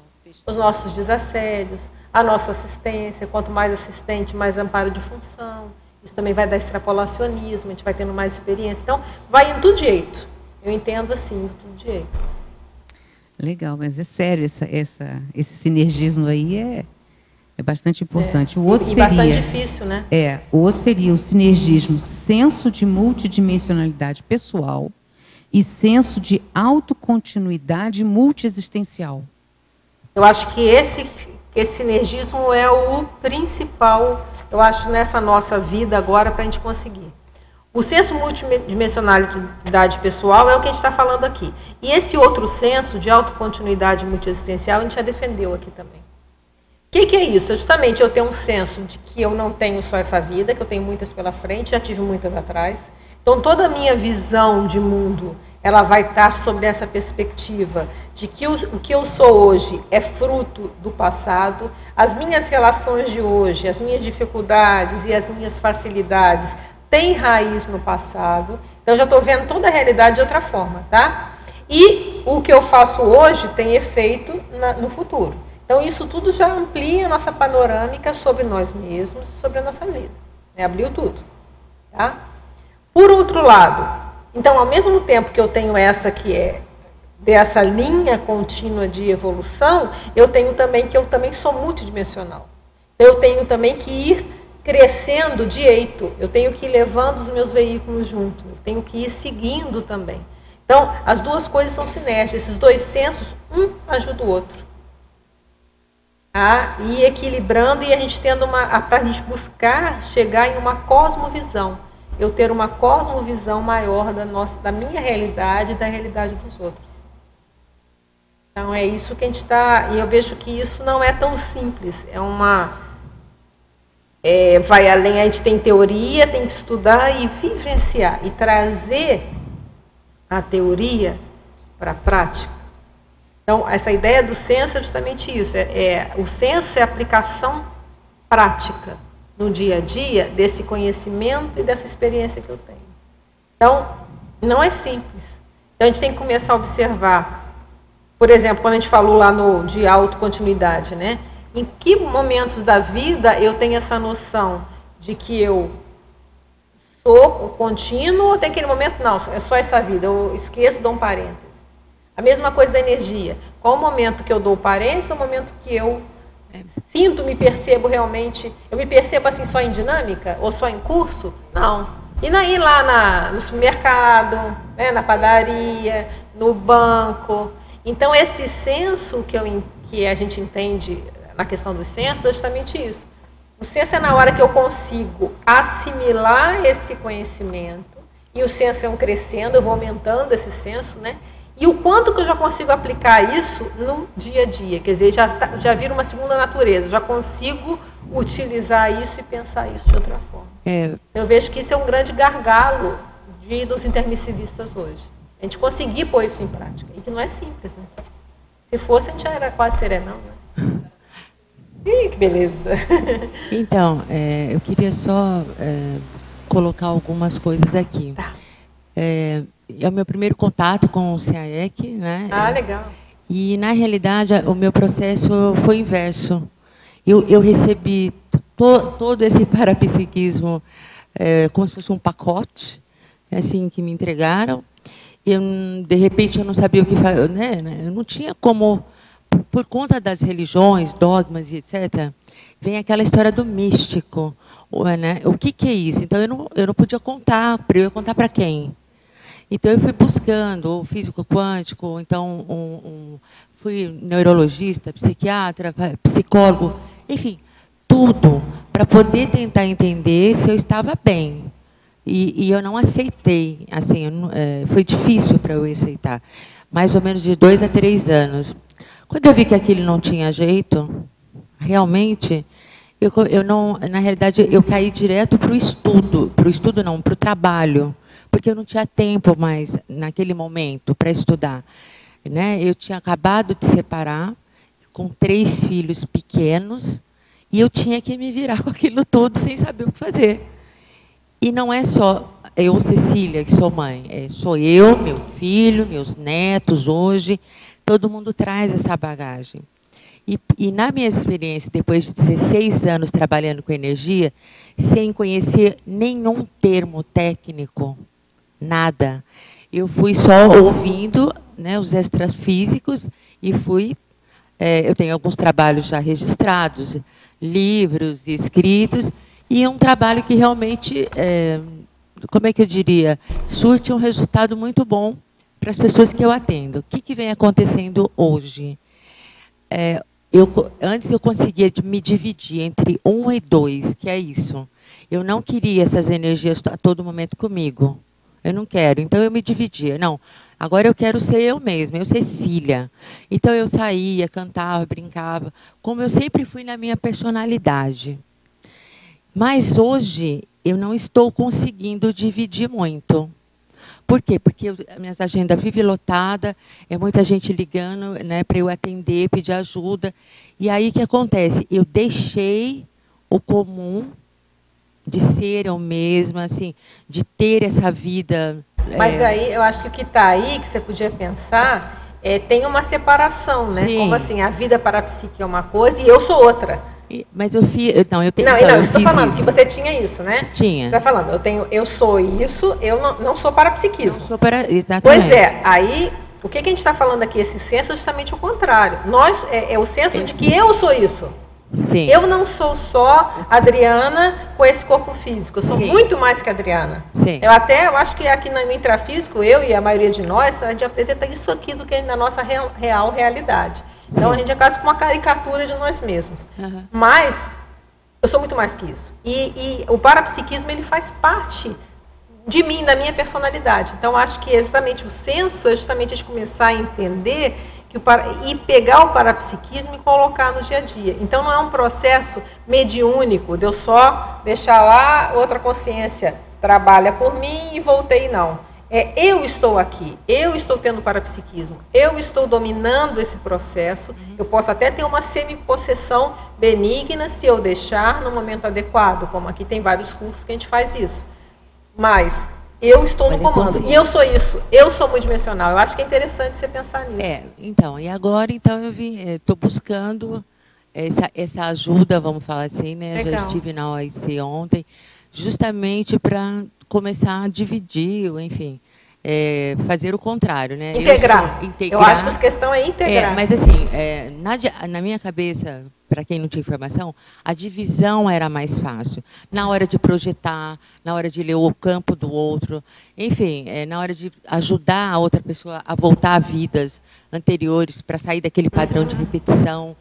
[SPEAKER 2] Os nossos desassédios, a nossa assistência, quanto mais assistente, mais amparo de função. Isso também vai dar extrapolacionismo, a gente vai tendo mais experiência. Então, vai em tudo jeito. Eu entendo assim, em tudo jeito.
[SPEAKER 3] Legal, mas é sério, esse sinergismo aí é bastante importante. O outro seria,
[SPEAKER 2] bastante difícil, né?
[SPEAKER 3] O outro seria o sinergismo, senso de multidimensionalidade pessoal e senso de autocontinuidade multiexistencial.
[SPEAKER 2] Eu acho que esse sinergismo é o principal, eu acho, nessa nossa vida agora para a gente conseguir. O senso multidimensionalidade pessoal é o que a gente está falando aqui. E esse outro senso de autocontinuidade multiexistencial a gente já defendeu aqui também. O que é isso? Justamente eu tenho um senso de que eu não tenho só essa vida, que eu tenho muitas pela frente, já tive muitas atrás. Então toda a minha visão de mundo, ela vai estar sobre essa perspectiva de que o que eu sou hoje é fruto do passado, as minhas relações de hoje, as minhas dificuldades e as minhas facilidades tem raiz no passado, então eu já estou vendo toda a realidade de outra forma, tá? E o que eu faço hoje tem efeito no futuro. Então isso tudo já amplia a nossa panorâmica sobre nós mesmos e sobre a nossa vida. Né? Abriu tudo, tá? Por outro lado, então ao mesmo tempo que eu tenho essa que é dessa linha contínua de evolução, eu tenho também que eu também sou multidimensional. Eu tenho também que ir crescendo direito, eu tenho que ir levando os meus veículos junto, eu tenho que ir seguindo também. Então, as duas coisas são sinérgicas, esses dois sensos, um ajuda o outro. Tá? E equilibrando e a gente tendo para a gente buscar chegar em uma cosmovisão. Eu ter uma cosmovisão maior da minha realidade e da realidade dos outros. Então, é isso que a gente está... E eu vejo que isso não é tão simples, vai além, a gente tem teoria, tem que estudar e vivenciar, e trazer a teoria para a prática. Então, essa ideia do senso é justamente isso, o senso é a aplicação prática no dia a dia desse conhecimento e dessa experiência que eu tenho. Então, não é simples. Então, a gente tem que começar a observar, por exemplo, quando a gente falou lá de autocontinuidade, né? Em que momentos da vida eu tenho essa noção de que eu sou contínuo ou tem aquele momento, não, é só essa vida, eu esqueço, dou um parênteses. A mesma coisa da energia. Qual o momento que eu dou parênteses ou o momento que eu sinto, me percebo realmente, eu me percebo assim só em dinâmica ou só em curso? Não. E ir lá no supermercado, né, na padaria, no banco. Então, esse senso que a gente entende na questão do senso é justamente isso. O senso é na hora que eu consigo assimilar esse conhecimento, e o senso é crescendo, eu vou aumentando esse senso, né? E o quanto que eu já consigo aplicar isso no dia a dia. Quer dizer, já vira uma segunda natureza. Já consigo utilizar isso e pensar isso de outra forma. Eu vejo que isso é um grande gargalo dos intermissivistas hoje. A gente conseguir pôr isso em prática. E que não é simples, né? Se fosse, a gente já era quase serenão, né? Ih, que beleza!
[SPEAKER 4] Então, eu queria só colocar algumas coisas aqui.
[SPEAKER 2] Tá.
[SPEAKER 4] É o meu primeiro contato com o CAEC, né?
[SPEAKER 2] Ah, legal.
[SPEAKER 4] E, na realidade, o meu processo foi inverso. Eu recebi todo esse parapsiquismo como se fosse um pacote, assim, que me entregaram. De repente, eu não sabia o que fazer, né? Eu não tinha como, por conta das religiões, dogmas e etc., vem aquela história do místico. Né? O que é isso? Então, eu não podia contar. Eu ia contar para quem? Então, eu fui buscando o físico quântico, então, fui neurologista, psiquiatra, psicólogo, enfim, tudo para poder tentar entender se eu estava bem. E eu não aceitei, assim, foi difícil para eu aceitar, mais ou menos de 2 a 3 anos. Quando eu vi que aquilo não tinha jeito, realmente, eu não, na realidade, eu caí direto para o estudo não, para o trabalho, porque eu não tinha tempo mais, naquele momento, para estudar. Né? Eu tinha acabado de separar, com 3 filhos pequenos, e eu tinha que me virar com aquilo tudo, sem saber o que fazer. E não é só eu, Cecília, que sou mãe, sou eu, meu filho, meus netos hoje, todo mundo traz essa bagagem. E na minha experiência, depois de 16 anos trabalhando com energia, sem conhecer nenhum termo técnico, nada. Eu fui só ouvindo, né, os extrafísicos e fui... eu tenho alguns trabalhos já registrados, livros escritos, e um trabalho que realmente, como é que eu diria, surte um resultado muito bom para as pessoas que eu atendo. O que vem acontecendo hoje? Antes eu conseguia me dividir entre 1 e 2, que é isso. Eu não queria essas energias a todo momento comigo. Eu não quero, então eu me dividia. Não, agora eu quero ser eu mesma, eu Cecília. Então eu saía, cantava, brincava, como eu sempre fui na minha personalidade. Mas hoje eu não estou conseguindo dividir muito. Por quê? Porque a minha agenda vive lotada, muita gente ligando, né, para eu atender, pedir ajuda. E aí o que acontece? Eu deixei o comum de ser eu mesma, assim, de ter essa vida.
[SPEAKER 2] Mas aí eu acho que o que está aí, que você podia pensar, tem uma separação, né?
[SPEAKER 4] Sim.
[SPEAKER 2] Como assim, a vida parapsíquica é uma coisa e eu sou outra.
[SPEAKER 4] Mas eu fiz. Não, eu tenho.
[SPEAKER 2] Não,
[SPEAKER 4] eu
[SPEAKER 2] estou
[SPEAKER 4] fiz
[SPEAKER 2] falando
[SPEAKER 4] isso.
[SPEAKER 2] que você tinha isso, né?
[SPEAKER 4] Tinha.
[SPEAKER 2] Você está falando, eu sou isso, eu não sou parapsiquismo.
[SPEAKER 4] Não sou exatamente.
[SPEAKER 2] Pois aí, o que a gente está falando aqui, esse senso é justamente o contrário. É o senso de que eu sou isso.
[SPEAKER 4] Sim.
[SPEAKER 2] Eu não sou só Adriana com esse corpo físico, eu sou
[SPEAKER 4] Sim.
[SPEAKER 2] muito mais que a Adriana.
[SPEAKER 4] Sim.
[SPEAKER 2] Eu acho que aqui no intrafísico, eu e a maioria de nós, a gente apresenta isso aqui do que na nossa real realidade. Então, a gente é quase como uma caricatura de nós mesmos.
[SPEAKER 4] Uhum.
[SPEAKER 2] Mas, eu sou muito mais que isso. E o parapsiquismo, ele faz parte de mim, da minha personalidade. Então, acho que exatamente o senso é justamente a gente começar a entender e pegar o parapsiquismo e colocar no dia a dia. Então, não é um processo mediúnico, de eu só deixar lá, outra consciência trabalha por mim e voltei, não. Eu estou aqui, eu estou tendo parapsiquismo, eu estou dominando esse processo, eu posso até ter uma semipossessão benigna se eu deixar no momento adequado, como aqui tem vários cursos que a gente faz isso. Mas eu estou no comando, e eu sou isso, eu sou multidimensional. Eu acho que é interessante você pensar nisso.
[SPEAKER 4] Então, e agora então eu estou buscando essa ajuda, vamos falar assim, né?
[SPEAKER 2] Legal.
[SPEAKER 4] Já estive na OIC ontem, justamente para começar a dividir, enfim, fazer o contrário, né?
[SPEAKER 2] Integrar. Eu acho que a questão é integrar.
[SPEAKER 4] Mas assim, na minha cabeça, para quem não tinha informação, a divisão era mais fácil. Na hora de projetar, na hora de ler o campo do outro, enfim, na hora de ajudar a outra pessoa a voltar a vidas anteriores, para sair daquele padrão de repetição.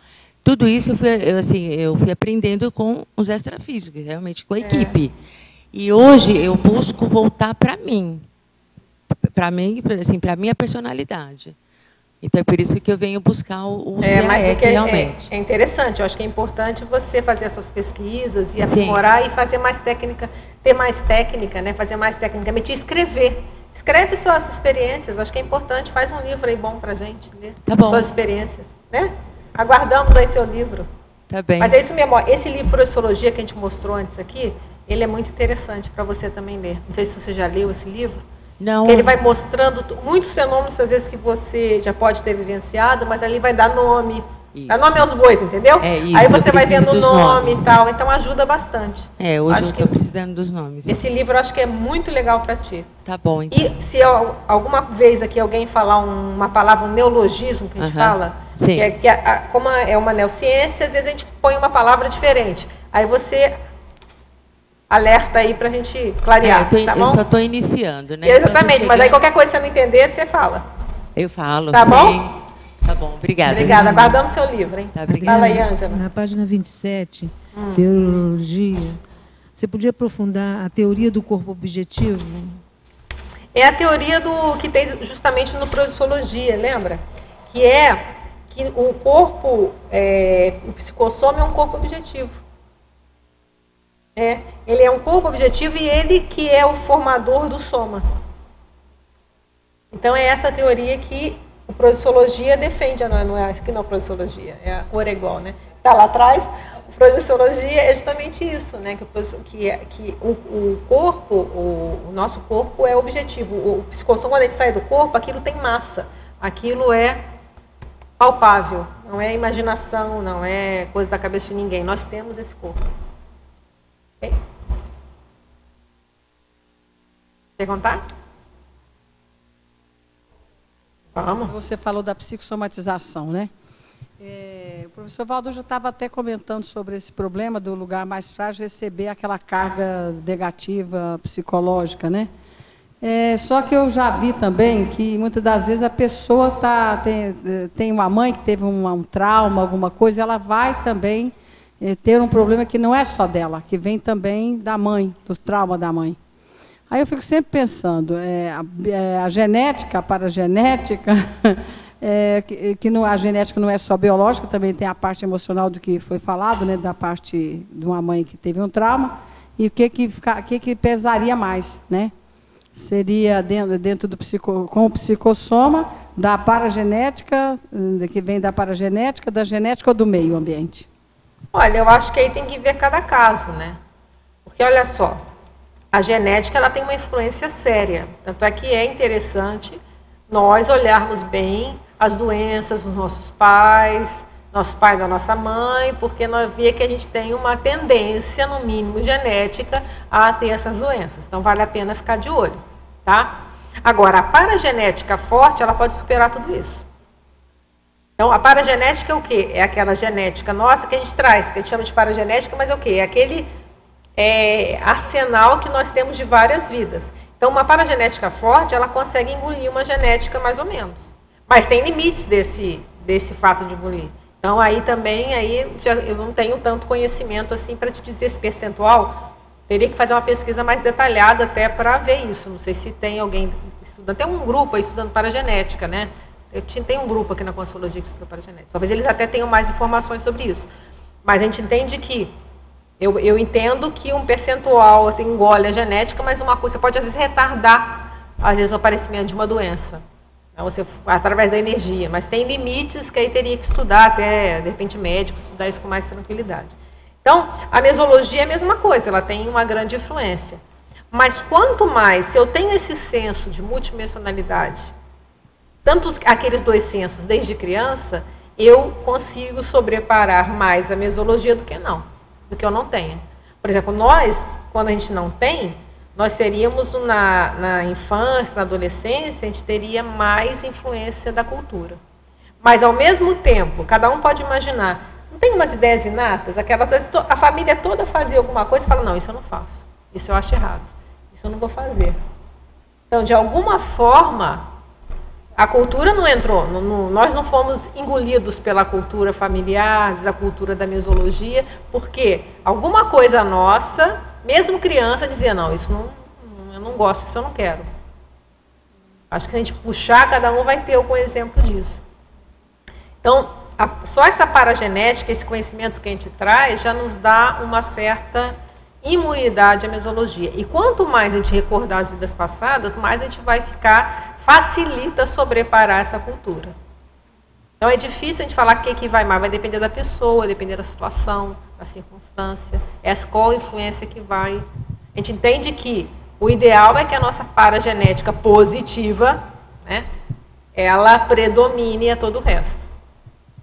[SPEAKER 4] Tudo isso eu fui aprendendo com os extrafísicos, realmente com a equipe. E hoje eu busco voltar para mim. para mim, assim, para minha personalidade. Então, é por isso que eu venho buscar o CAEC realmente.
[SPEAKER 2] É interessante, eu acho que é importante você fazer as suas pesquisas e aprimorar e fazer mais técnica, ter mais técnica, né? Fazer mais tecnicamente, escrever. Escreve suas experiências, eu acho que é importante, faz um livro aí bom pra gente ler.
[SPEAKER 4] Tá bom.
[SPEAKER 2] Suas experiências, né? Aguardamos aí seu livro.
[SPEAKER 4] Tá bem.
[SPEAKER 2] Mas é isso mesmo, ó, esse livro Projeciologia que a gente mostrou antes aqui, ele é muito interessante para você também ler. Não sei se você já leu esse livro.
[SPEAKER 4] Não.
[SPEAKER 2] Porque ele vai mostrando muitos fenômenos, às vezes, que você já pode ter vivenciado, mas ali vai dar nome.
[SPEAKER 4] Isso.
[SPEAKER 2] Dá nome aos bois, entendeu?
[SPEAKER 4] É isso,
[SPEAKER 2] aí você vai vendo o nome
[SPEAKER 4] nomes.
[SPEAKER 2] E tal, então ajuda bastante.
[SPEAKER 4] Hoje eu estou precisando dos nomes.
[SPEAKER 2] Esse livro eu acho que é muito legal para ti.
[SPEAKER 4] Tá bom, então.
[SPEAKER 2] E se alguma vez aqui alguém falar uma palavra, um neologismo que a gente fala,
[SPEAKER 4] sim.
[SPEAKER 2] Como é uma neociência, às vezes a gente põe uma palavra diferente. Aí você alerta aí para a gente clarear, tá bom?
[SPEAKER 4] Eu só estou iniciando, né?
[SPEAKER 2] Exatamente, mas aí qualquer coisa que você não entender, você fala.
[SPEAKER 4] Eu falo,
[SPEAKER 2] tá
[SPEAKER 4] sim.
[SPEAKER 2] Bom?
[SPEAKER 4] Tá bom, obrigada.
[SPEAKER 2] Obrigada, aguardamos seu livro, hein?
[SPEAKER 4] Tá, obrigada.
[SPEAKER 2] Fala aí, Ângela.
[SPEAKER 5] Na página 27, teologia, você podia aprofundar a teoria do corpo objetivo?
[SPEAKER 2] É a teoria do que tem justamente no Projeciologia, lembra? Que é que o corpo, o psicossoma é um corpo objetivo. Ele é um corpo objetivo e ele que é o formador do soma. Então é essa teoria que o Projeciologia defende, não é que não é Projeciologia, é a cor é igual, né? Está lá atrás, o Projeciologia é justamente isso, né? Que o corpo, o nosso corpo é objetivo. O psicossoma, quando a gente sai do corpo, aquilo tem massa, aquilo é palpável, não é imaginação, não é coisa da cabeça de ninguém. Nós temos esse corpo. Ok? Quer contar? Vamos.
[SPEAKER 6] Você falou da psicossomatização, né? O professor Valdo já estava até comentando sobre esse problema do lugar mais frágil receber aquela carga negativa psicológica, né? Só que eu já vi também que muitas das vezes a pessoa tem uma mãe que teve um trauma, alguma coisa, ela vai também ter um problema que não é só dela, que vem também da mãe, do trauma da mãe. Aí eu fico sempre pensando, a genética, a paragenética, a genética não é só biológica, também tem a parte emocional do que foi falado, né, da parte de uma mãe que teve um trauma, e o que pesaria mais, né? Seria dentro do com o psicossoma, da paragenética, que vem da paragenética, da genética ou do meio ambiente?
[SPEAKER 2] Olha, eu acho que aí tem que ver cada caso, né? Porque, olha só, a genética ela tem uma influência séria. Tanto é que é interessante nós olharmos bem as doenças dos nossos pais, nosso pai da nossa mãe, porque nós vemos que a gente tem uma tendência, no mínimo genética, a ter essas doenças. Então, vale a pena ficar de olho, tá? Agora, a paragenética forte, ela pode superar tudo isso. Então, a paragenética é o quê? É aquela genética nossa que a gente traz, que a gente chama de paragenética, mas é o quê? É aquele arsenal que nós temos de várias vidas. Então, uma paragenética forte, ela consegue engolir uma genética mais ou menos. Mas tem limites desse fato de engolir. Então, aí também, eu não tenho tanto conhecimento assim para te dizer esse percentual. Teria que fazer uma pesquisa mais detalhada até para ver isso. Não sei se tem alguém estudando. Tem um grupo aí estudando paragenética, né? Tem um grupo aqui na Consciologia que estuda paragenética. Talvez eles até tenham mais informações sobre isso. Mas a gente entende que eu entendo que um percentual assim, engole a genética, mas uma coisa, você pode às vezes retardar às vezes, o aparecimento de uma doença, né, através da energia, mas tem limites que aí teria que estudar, até de repente médico, estudar isso com mais tranquilidade. Então, a mesologia é a mesma coisa, ela tem uma grande influência. Mas quanto mais, se eu tenho esse senso de multidimensionalidade, tanto aqueles dois sensos desde criança, eu consigo sobreparar mais a mesologia do que eu não tenho. Por exemplo, quando a gente não tem, nós teríamos na infância, na adolescência, a gente teria mais influência da cultura. Mas, ao mesmo tempo, cada um pode imaginar, não tem umas ideias inatas? Aquelas vezes a família toda fazia alguma coisa e fala, não, isso eu não faço, isso eu acho errado, isso eu não vou fazer. Então, de alguma forma, a cultura não entrou, nós não fomos engolidos pela cultura familiar, da cultura da mesologia, porque alguma coisa nossa, mesmo criança, dizia, não, isso eu não gosto, isso eu não quero. Acho que se a gente puxar, cada um vai ter algum exemplo disso. Então, só essa paragenética, esse conhecimento que a gente traz, já nos dá uma certa imunidade à mesologia. E quanto mais a gente recordar as vidas passadas, mais a gente vai facilita sobreparar essa cultura. Então é difícil a gente falar que vai mais, vai depender da pessoa, vai depender da situação, da circunstância, qual influência que vai. A gente entende que o ideal é que a nossa paragenética positiva, né, ela predomine a todo o resto.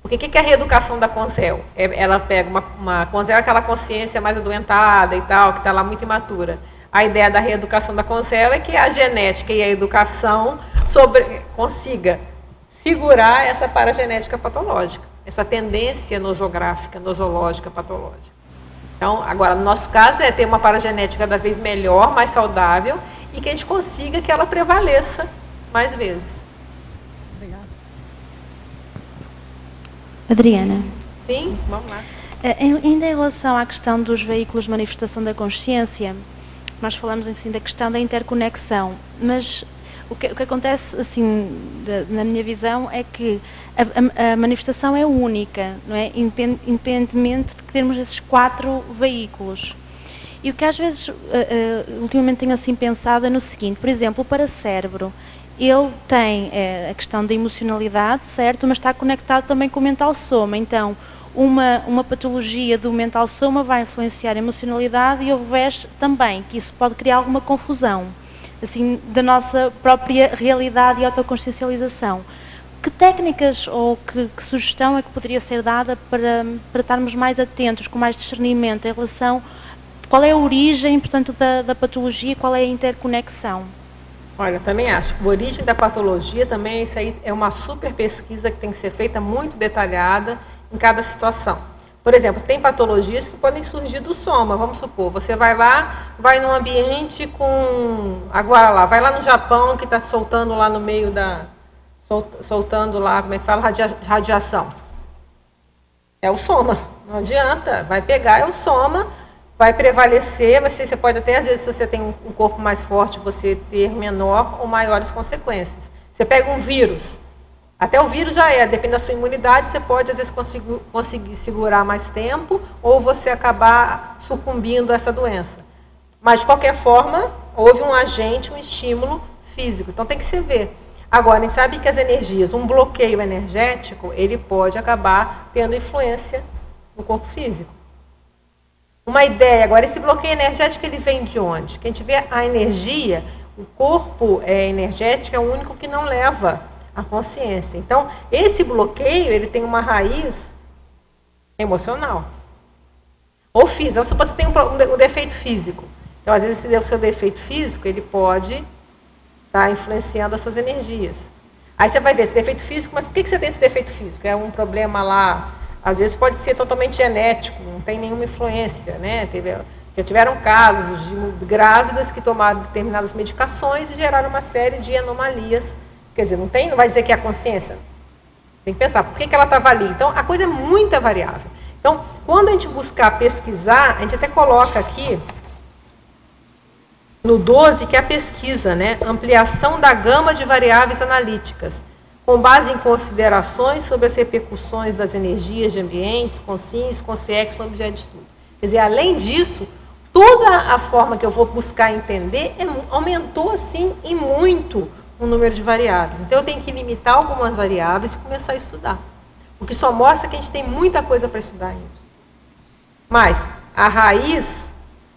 [SPEAKER 2] Porque o que é a reeducação da Consel? Ela pega uma Consel, aquela consciência mais adoentada e tal, que está lá muito imatura. A ideia da reeducação da Consel é que a genética e a educação consiga segurar essa paragenética patológica, essa tendência nosográfica, nosológica patológica. Então, agora, no nosso caso, é ter uma paragenética cada vez melhor, mais saudável, e que a gente consiga que ela prevaleça mais vezes.
[SPEAKER 6] Obrigada.
[SPEAKER 7] Adriana.
[SPEAKER 2] Sim, vamos lá.
[SPEAKER 7] Ainda em relação à questão dos veículos de manifestação da consciência, nós falamos assim da questão da interconexão, mas o que acontece, assim, na minha visão, é que a manifestação é única, não é? Independentemente de termos esses 4 veículos. E o que às vezes, ultimamente tenho assim pensado é no seguinte, por exemplo, o paracérebro, ele tem a questão da emocionalidade, certo? Mas está conectado também com o mental soma. Então, uma patologia do mental soma vai influenciar a emocionalidade e eu vejo também que isso pode criar alguma confusão, assim, da nossa própria realidade e autoconsciencialização. Que técnicas ou que sugestão é que poderia ser dada para estarmos mais atentos, com mais discernimento em relação a qual é a origem, portanto, da patologia e qual é a interconexão?
[SPEAKER 2] Olha, também acho que a origem da patologia também, isso aí é uma super pesquisa que tem que ser feita, muito detalhada em cada situação. Por exemplo, tem patologias que podem surgir do soma, vamos supor, você vai lá, vai num ambiente com, agora lá, vai lá no Japão que está soltando lá no meio soltando lá, como é que fala, radiação. É o soma, não adianta, vai pegar, é o soma, vai prevalecer, você pode até, às vezes, se você tem um corpo mais forte, você ter menor ou maiores consequências. Você pega um vírus, até o vírus já depende da sua imunidade, você pode, às vezes, conseguir segurar mais tempo, ou você acabar sucumbindo a essa doença. Mas, de qualquer forma, houve um agente, um estímulo físico, então tem que se ver. Agora, a gente sabe que as energias, um bloqueio energético, ele pode acabar tendo influência no corpo físico. Uma ideia, agora, esse bloqueio energético, ele vem de onde? Que a gente vê a energia, o corpo energético é o único que não leva a consciência. Então, esse bloqueio, ele tem uma raiz emocional. Ou física. Ou se você tem um defeito físico. Então, às vezes, o seu defeito físico, ele pode estar influenciando as suas energias. Aí você vai ver esse defeito físico, mas por que você tem esse defeito físico? É um problema lá, às vezes pode ser totalmente genético, não tem nenhuma influência, né? Já tiveram casos de grávidas que tomaram determinadas medicações e geraram uma série de anomalias. Quer dizer, não vai dizer que é a consciência. Tem que pensar, por que ela estava ali? Então, a coisa é muito variável. Então, quando a gente buscar pesquisar, a gente até coloca aqui, no 12, que é a pesquisa, né? Ampliação da gama de variáveis analíticas, com base em considerações sobre as repercussões das energias de ambientes, com SINs, com CX no objeto de estudo. Quer dizer, além disso, toda a forma que eu vou buscar entender aumentou, assim, em muito o número de variáveis. Então, eu tenho que limitar algumas variáveis e começar a estudar. O que só mostra que a gente tem muita coisa para estudar ainda. Mas a raiz,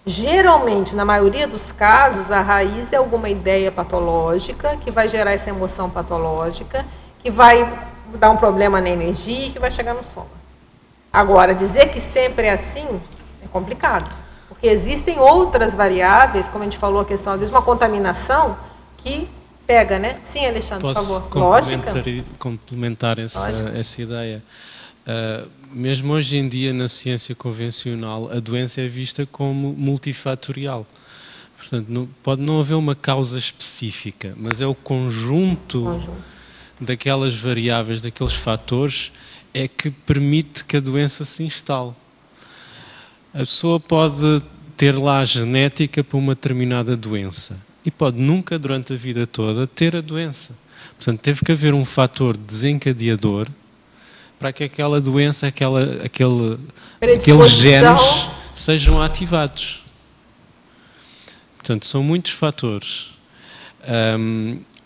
[SPEAKER 2] geralmente, na maioria dos casos, a raiz é alguma ideia patológica que vai gerar essa emoção patológica, que vai dar um problema na energia e que vai chegar no soma. Agora, dizer que sempre é assim é complicado, porque existem outras variáveis, como a gente falou, a questão, às vezes, uma contaminação que pega, né? Sim, Alexandre,
[SPEAKER 1] Posso
[SPEAKER 2] por favor.
[SPEAKER 1] complementar essa ideia. Mesmo hoje em dia, na ciência convencional, a doença é vista como multifatorial. Portanto, pode não haver uma causa específica, mas é o conjunto daquelas variáveis, daqueles fatores, é que permite que a doença se instale. A pessoa pode ter lá a genética para uma determinada doença e pode nunca, durante a vida toda, ter a doença. Portanto, teve que haver um fator desencadeador para que aquela doença, aqueles genes sejam ativados. Portanto, são muitos fatores.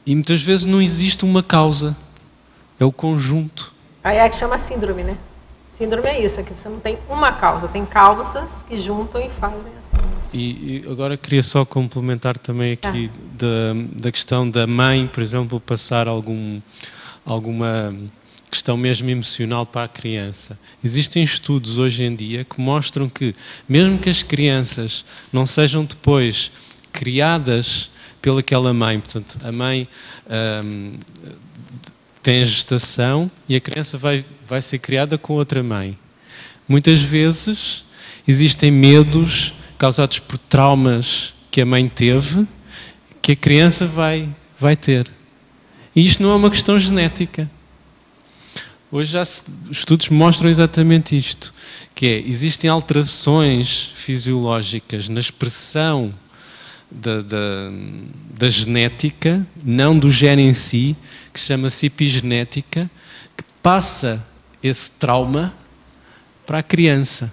[SPEAKER 1] E muitas vezes não existe uma causa. É o conjunto.
[SPEAKER 2] Aí é que chama síndrome, né? Síndrome é isso, é que você não tem uma causa, tem causas que juntam e fazem assim.
[SPEAKER 1] E agora queria só complementar também aqui da questão da mãe, por exemplo, passar alguma questão mesmo emocional para a criança. Existem estudos hoje em dia que mostram que, mesmo que as crianças não sejam depois criadas pelaquela mãe, portanto, a mãe tem a gestação e a criança vai ser criada com outra mãe. Muitas vezes existem medos causados por traumas que a mãe teve, que a criança vai ter. E isto não é uma questão genética. Hoje já estudos mostram exatamente isto, que é, existem alterações fisiológicas na expressão da genética, não do gene em si, que chama-se epigenética, que passa esse trauma para a criança.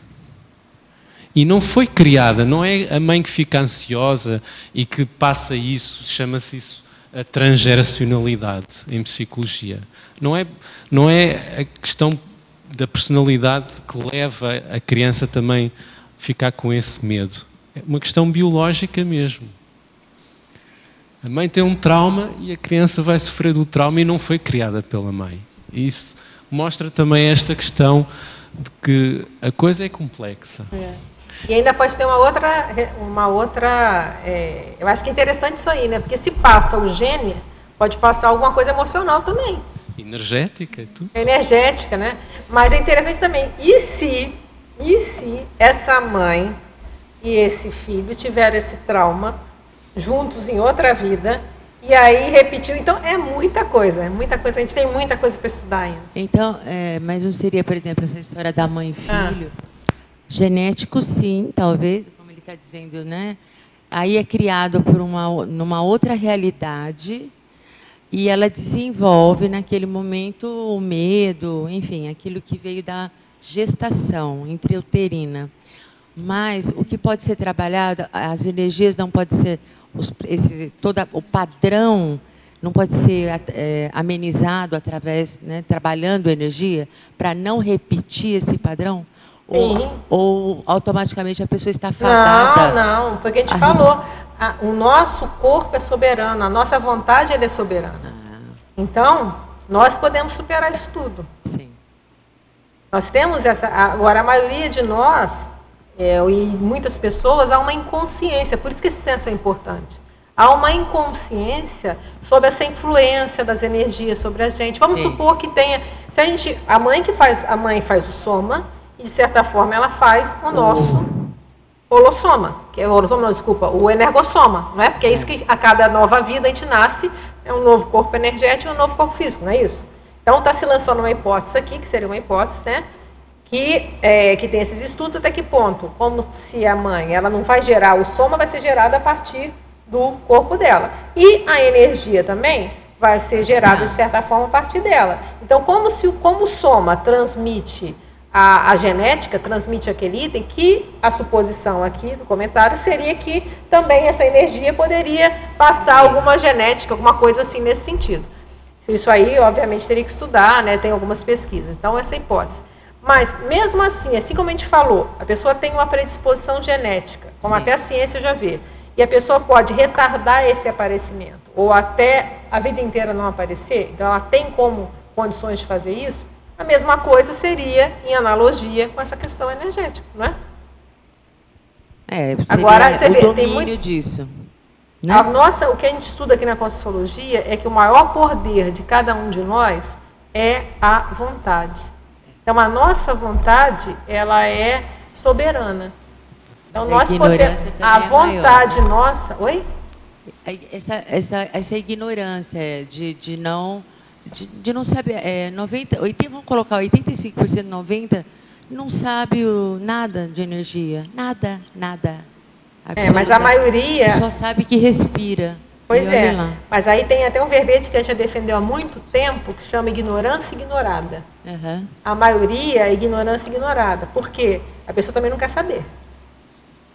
[SPEAKER 1] E não foi criada, não é a mãe que fica ansiosa e que passa isso, chama-se isso a transgeracionalidade em psicologia. Não é a questão da personalidade que leva a criança também a ficar com esse medo. É uma questão biológica mesmo. A mãe tem um trauma e a criança vai sofrer do trauma e não foi criada pela mãe. E isso mostra também esta questão de que a coisa é complexa.
[SPEAKER 2] E ainda pode ter uma outra eu acho que é interessante isso aí, né? Porque se passa o gene, pode passar alguma coisa emocional também.
[SPEAKER 1] Energética e tudo.
[SPEAKER 2] Energética, né? Mas é interessante também, e se essa mãe e esse filho tiveram esse trauma juntos em outra vida, e aí repetiu. Então, é muita coisa, a gente tem muita coisa para estudar ainda.
[SPEAKER 4] Então, mas não seria, por exemplo, essa história da mãe e filho? Genético, sim, talvez, como ele está dizendo, né? Aí é criado numa outra realidade e ela desenvolve, naquele momento, o medo, enfim, aquilo que veio da gestação intrauterina. Mas o que pode ser trabalhado, as energias não podem ser, o padrão não pode ser amenizado através, né, trabalhando energia, para não repetir esse padrão? Ou automaticamente a pessoa está fadada?
[SPEAKER 2] Não, foi o que a gente falou. O nosso corpo é soberano, a nossa vontade é soberana. Então, nós podemos superar isso tudo.
[SPEAKER 4] Sim.
[SPEAKER 2] Nós temos essa... Agora, a maioria de nós, e muitas pessoas, há uma inconsciência, por isso que esse senso é importante. Há uma inconsciência sobre essa influência das energias sobre a gente. Vamos supor que tenha... A mãe faz o soma, e, de certa forma, ela faz o nosso holossoma, que é o energossoma, não é? Porque é isso que a cada nova vida a gente nasce, é um novo corpo energético e um novo corpo físico, não é isso? Então está se lançando uma hipótese aqui, que seria uma hipótese, né? Que tem esses estudos até que ponto, como se a mãe ela não vai gerar o soma, vai ser gerada a partir do corpo dela. E a energia também vai ser gerada, de certa forma, a partir dela. Então, como o soma transmite a genética, transmite aquele item, que a suposição aqui do comentário seria que também essa energia poderia passar alguma genética, alguma coisa assim nesse sentido. Isso aí, obviamente, teria que estudar, né? Tem algumas pesquisas. Então, essa é a hipótese. Mas, mesmo assim como a gente falou, a pessoa tem uma predisposição genética, como até a ciência já vê, e a pessoa pode retardar esse aparecimento, ou até a vida inteira não aparecer, então ela tem condições de fazer isso. A mesma coisa seria em analogia com essa questão energética, não é?
[SPEAKER 4] Agora, você vê, tem muito disso. Né?
[SPEAKER 2] O que a gente estuda aqui na Conscienciologia é que o maior poder de cada um de nós é a vontade. Então, a nossa vontade, ela é soberana. Então, nós podemos... A vontade nossa... Oi?
[SPEAKER 4] Essa ignorância de não saber, vamos colocar 85%, 90%, não sabe nada de energia, nada.
[SPEAKER 2] Mas a maioria...
[SPEAKER 4] Só sabe que respira.
[SPEAKER 2] Pois é, mas aí tem até um verbete que a gente já defendeu há muito tempo, que se chama ignorância ignorada. A maioria é ignorância ignorada. Por quê? A pessoa também não quer saber.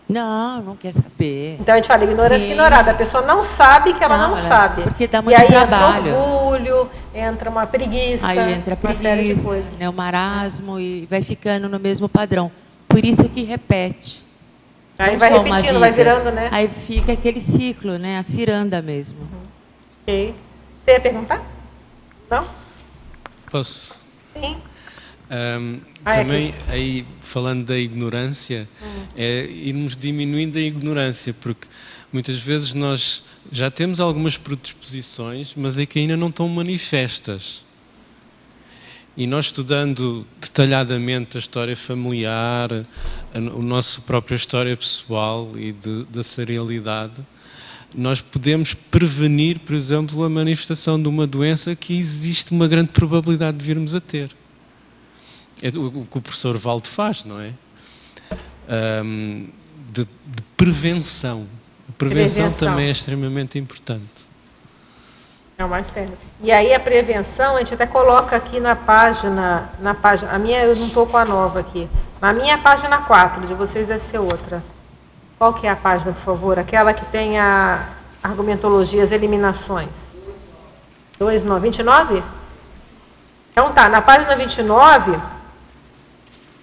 [SPEAKER 4] Não quer saber.
[SPEAKER 2] Então a gente fala ignorância ignorada. A pessoa não sabe que ela não sabe.
[SPEAKER 4] Porque dá muito trabalho.
[SPEAKER 2] Entra orgulho, entra uma preguiça.
[SPEAKER 4] Aí entra a preguiça,
[SPEAKER 2] uma série de coisas.
[SPEAKER 4] Né, o marasmo, e vai ficando no mesmo padrão. Por isso que repete.
[SPEAKER 2] Aí vai repetindo, vai virando, né?
[SPEAKER 4] Aí fica aquele ciclo, né? A ciranda mesmo.
[SPEAKER 2] Ok. Você ia perguntar? Não?
[SPEAKER 1] Posso?
[SPEAKER 2] Sim.
[SPEAKER 1] Também, aí, falando da ignorância, é irmos diminuindo a ignorância, porque muitas vezes nós já temos algumas predisposições, mas é que ainda não estão manifestas. E nós, estudando detalhadamente a história familiar, a nossa própria história pessoal e da serialidade, nós podemos prevenir, por exemplo, a manifestação de uma doença que existe uma grande probabilidade de virmos a ter. É o que o professor Valdo faz, não é? De prevenção. A prevenção também é extremamente importante.
[SPEAKER 2] É o mais sério. E aí a prevenção, a gente até coloca aqui na página, a minha eu não estou com a nova aqui, na minha página 4, de vocês deve ser outra. Qual que é a página, por favor? Aquela que tem a argumentologia, as eliminações. 29? Então tá, na página 29,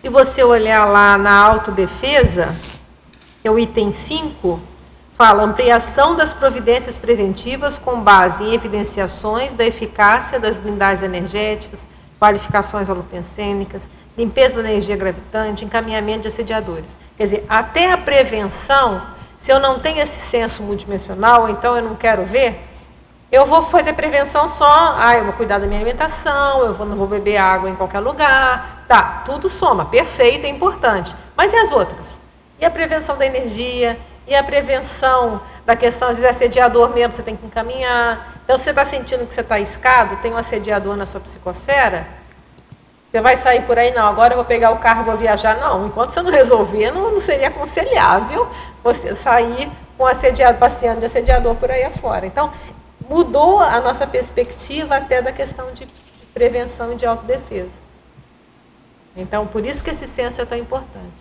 [SPEAKER 2] se você olhar lá na autodefesa, que é o item 5, fala ampliação das providências preventivas com base em evidenciações da eficácia das blindagens energéticas, qualificações holopensênicas, limpeza da energia gravitante, encaminhamento de assediadores. Quer dizer, até a prevenção, se eu não tenho esse senso multidimensional, ou então eu não quero ver, eu vou fazer prevenção só, eu vou cuidar da minha alimentação, não vou beber água em qualquer lugar, tá, tudo soma, perfeito, é importante. Mas e as outras? E a prevenção da energia? E a prevenção da questão, às vezes, assediador mesmo, você tem que encaminhar. Então, se você está sentindo que você está escado, tem um assediador na sua psicosfera, você vai sair por aí, não, agora eu vou pegar o carro e vou viajar. Não, enquanto você não resolver, não seria aconselhável você sair com assediador, passeando de assediador por aí afora. Então, mudou a nossa perspectiva até da questão de prevenção e de autodefesa. Então, por isso que esse senso é tão importante.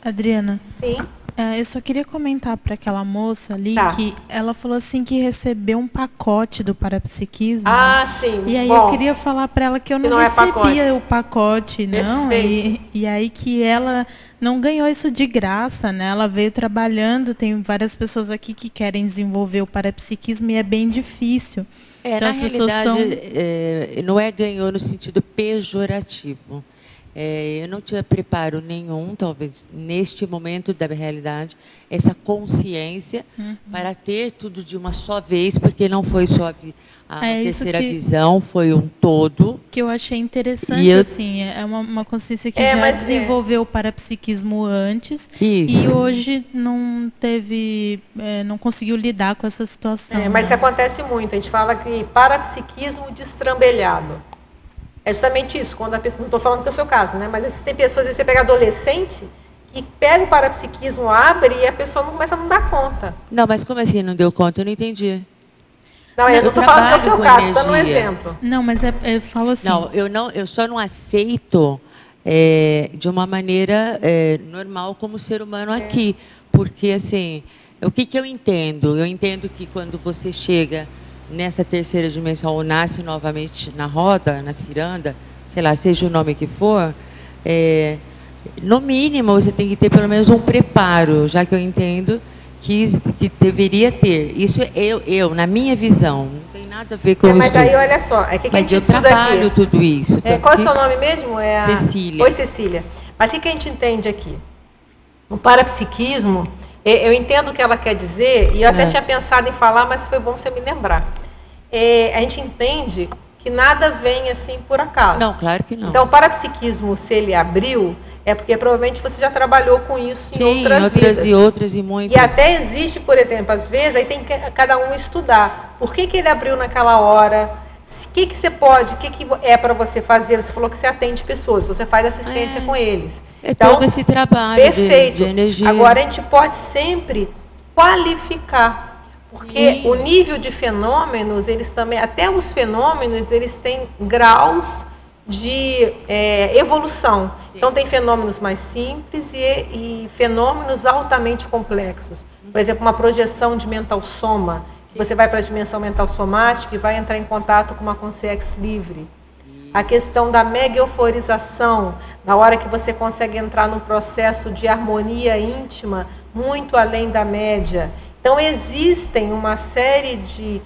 [SPEAKER 8] Adriana.
[SPEAKER 2] Sim.
[SPEAKER 8] Eu só queria comentar para aquela moça ali que ela falou assim que recebeu um pacote do parapsiquismo.
[SPEAKER 2] Sim.
[SPEAKER 8] E aí eu queria falar para ela que eu não recebia o pacote, não. E aí que ela não ganhou isso de graça, né? Ela veio trabalhando, tem várias pessoas aqui que querem desenvolver o parapsiquismo e é bem difícil.
[SPEAKER 4] Então, na realidade, não é ganhou no sentido pejorativo. Eu não tinha preparo nenhum, talvez, neste momento da realidade, essa consciência para ter tudo de uma só vez, porque não foi só a terceira visão, foi um todo.
[SPEAKER 8] Que eu achei interessante, assim, é uma consciência que já desenvolveu o parapsiquismo antes e hoje não teve, não conseguiu lidar com essa situação.
[SPEAKER 2] Mas isso acontece muito, a gente fala que parapsiquismo destrambelhado. É justamente isso, quando a pessoa, não estou falando que é o seu caso, né? Mas existem pessoas, você pega adolescente, que pega o parapsiquismo, abre e a pessoa não começa a não dar conta.
[SPEAKER 4] Não, mas como assim não deu conta? Eu não entendi.
[SPEAKER 2] Não, eu não estou falando que é o seu caso, estou dando um exemplo.
[SPEAKER 8] Não, mas eu falo assim...
[SPEAKER 4] Eu só não aceito de uma maneira normal como ser humano aqui. Porque, assim, o que eu entendo? Eu entendo que quando você chega nessa terceira dimensão ou nasce novamente na roda, na ciranda, sei lá, seja o nome que for, no mínimo você tem que ter pelo menos um preparo, já que eu entendo que deveria ter. Isso eu na minha visão, não tem nada a ver com isso.
[SPEAKER 2] Mas aí, olha só,
[SPEAKER 4] mas eu trabalho aqui. Tudo isso.
[SPEAKER 2] Qual é o seu nome mesmo?
[SPEAKER 4] Cecília.
[SPEAKER 2] Oi, Cecília. Mas o que a gente entende aqui? O parapsiquismo, eu entendo o que ela quer dizer, e eu até tinha pensado em falar, mas foi bom você me lembrar. A gente entende que nada vem assim por acaso.
[SPEAKER 4] Não, claro que não.
[SPEAKER 2] Então, o parapsiquismo, se ele abriu, é porque provavelmente você já trabalhou com isso em outras vidas.
[SPEAKER 4] E outras e muitas.
[SPEAKER 2] E até existe, por exemplo, às vezes, aí tem que cada um estudar. Por que ele abriu naquela hora? O que você pode, o que é para você fazer? Você falou que você atende pessoas, você faz assistência com eles.
[SPEAKER 4] Então, todo esse trabalho de energia.
[SPEAKER 2] Agora, a gente pode sempre qualificar, porque o nível de fenômenos, eles também, até os fenômenos, eles têm graus de evolução. Sim. Então, tem fenômenos mais simples e fenômenos altamente complexos. Por exemplo, uma projeção de mental soma. Sim. Você vai para a dimensão mental somática e vai entrar em contato com uma consciência livre. A questão da mega euforização, na hora que você consegue entrar num processo de harmonia íntima, muito além da média. Então, existem uma série de,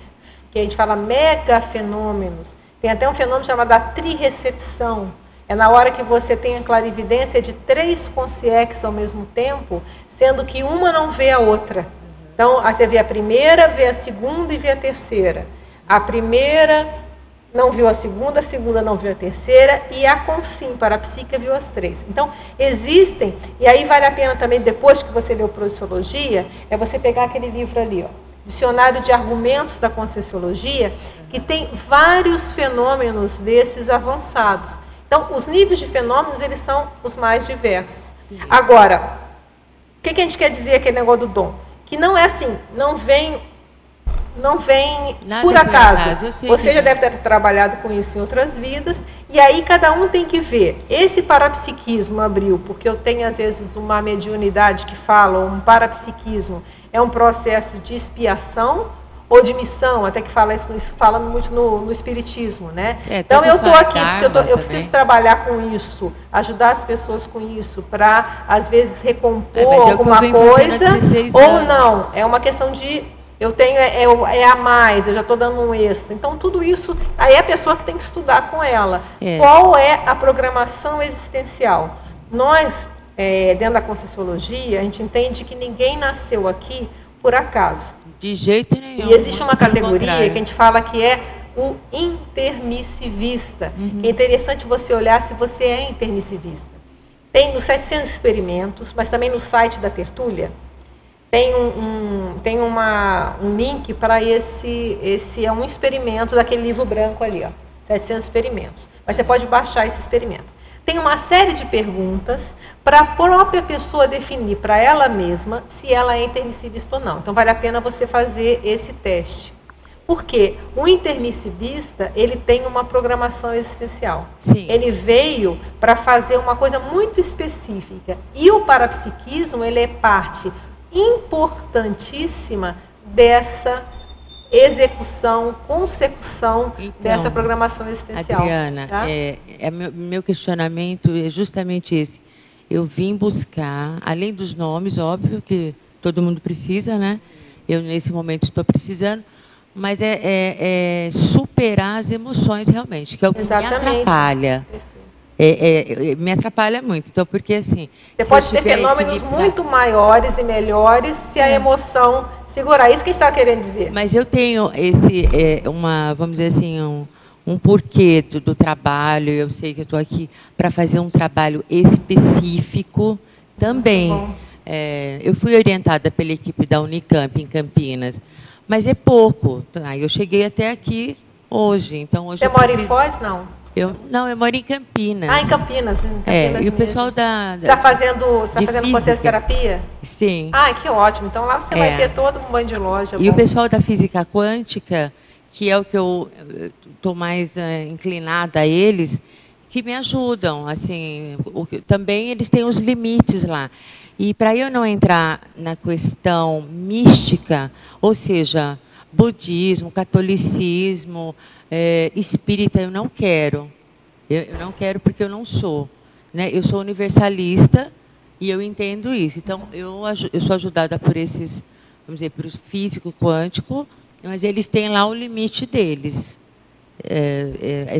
[SPEAKER 2] que a gente fala, mega fenômenos. Tem até um fenômeno chamado a trirrecepção. É na hora que você tem a clarividência de 3 consciências ao mesmo tempo, sendo que uma não vê a outra. Então, aí você vê a primeira, vê a segunda e vê a terceira. A primeira não viu a segunda não viu a terceira, e a consim, parapsíquica, viu as 3. Então, existem, e aí vale a pena também, depois que você leu Projeciologia, é você pegar aquele livro ali, ó, Dicionário de Argumentos da Conscienciologia, que tem vários fenômenos desses avançados. Então, os níveis de fenômenos, eles são os mais diversos. Agora, o que a gente quer dizer aquele negócio do dom? Que não é assim, não vem por acaso. Você já deve ter trabalhado com isso em outras vidas, e aí cada um tem que ver. Esse parapsiquismo abriu, porque eu tenho às vezes uma mediunidade que fala, um parapsiquismo é um processo de expiação ou de missão, até que fala isso fala muito no espiritismo, né? Então eu estou aqui porque eu preciso trabalhar com isso, ajudar as pessoas com isso, para às vezes recompor alguma coisa, ou não. É uma questão de eu tenho a mais, eu já estou dando um extra. Então, tudo isso, aí é a pessoa que tem que estudar com ela. Qual é a programação existencial? Nós, dentro da Conscienciologia, a gente entende que ninguém nasceu aqui por acaso.
[SPEAKER 4] De jeito nenhum.
[SPEAKER 2] E existe uma categoria que a gente fala que é o intermissivista. É interessante você olhar se você é intermissivista. Tem nos 700 experimentos, mas também no site da Tertúlia, tem um link para esse é um experimento daquele livro branco ali, ó, 700 experimentos. Mas você pode baixar esse experimento. Tem uma série de perguntas para a própria pessoa definir para ela mesma se ela é intermissivista ou não. Então, vale a pena você fazer esse teste. Porque o intermissivista, ele tem uma programação existencial.
[SPEAKER 4] Sim.
[SPEAKER 2] Ele veio para fazer uma coisa muito específica. E o parapsiquismo, ele é parte importantíssima dessa execução, consecução dessa programação existencial.
[SPEAKER 4] Adriana,
[SPEAKER 2] tá?
[SPEAKER 4] Meu questionamento é justamente esse. Eu vim buscar, além dos nomes, óbvio que todo mundo precisa, né? Eu, nesse momento, estou precisando, mas superar as emoções, realmente, que é o que me atrapalha. Me atrapalha muito. Então, porque assim...
[SPEAKER 2] Você pode ter fenômenos muito maiores e melhores se a emoção segurar. Isso que a gente está querendo dizer.
[SPEAKER 4] Mas eu tenho vamos dizer assim, um porquê do trabalho. Eu sei que eu estou aqui para fazer um trabalho específico também. Eu fui orientada pela equipe da Unicamp, em Campinas, mas é pouco. Eu cheguei até aqui hoje. Então, hoje
[SPEAKER 2] você mora em Foz, não?
[SPEAKER 4] Eu moro em Campinas.
[SPEAKER 2] Em Campinas.
[SPEAKER 4] E o pessoal da...
[SPEAKER 2] Você está fazendo consciencioterapia?
[SPEAKER 4] Sim.
[SPEAKER 2] Que ótimo. Então, lá você vai ter todo um banho de loja.
[SPEAKER 4] E o pessoal da física quântica, que é o que eu estou mais inclinada a eles, que me ajudam. Assim, também eles têm os limites lá. E para eu não entrar na questão mística, ou seja, budismo, catolicismo, espírita, eu não quero. Eu não quero porque eu não sou. Né? Eu sou universalista e eu entendo isso. Então, eu sou ajudada por esses, vamos dizer, por físico quântico, mas eles têm lá o limite deles.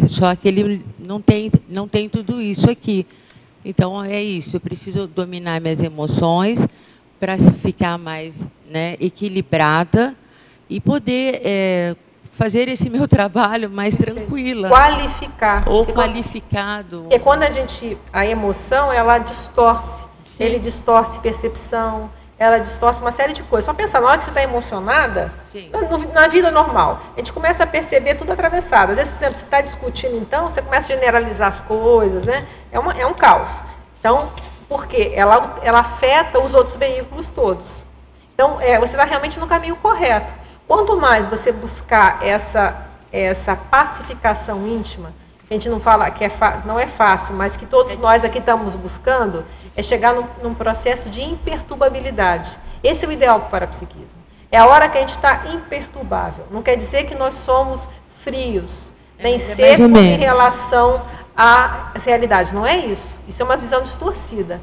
[SPEAKER 4] Só que ele não tem tudo isso aqui. Então, é isso. Eu preciso dominar minhas emoções para ficar mais, né, equilibrada e poder fazer esse meu trabalho mais tranquila.
[SPEAKER 2] Qualificar.
[SPEAKER 4] Ou qualificado.
[SPEAKER 2] Porque quando a emoção, ela distorce.
[SPEAKER 4] Sim.
[SPEAKER 2] Ele distorce percepção, ela distorce uma série de coisas. Só pensar, na hora que você está emocionada, na vida normal, a gente começa a perceber tudo atravessado. Às vezes, por exemplo, você está discutindo, então, você começa a generalizar as coisas, né? É um caos. Então, porque ela afeta os outros veículos todos. Então, você está realmente no caminho correto. Quanto mais você buscar essa pacificação íntima, a gente não fala que não é fácil, mas que todos nós aqui estamos buscando, é chegar num processo de imperturbabilidade. Esse é o ideal para o parapsiquismo. É a hora que a gente está imperturbável. Não quer dizer que nós somos frios, nem secos em relação à realidade. Não é isso. Isso é uma visão distorcida.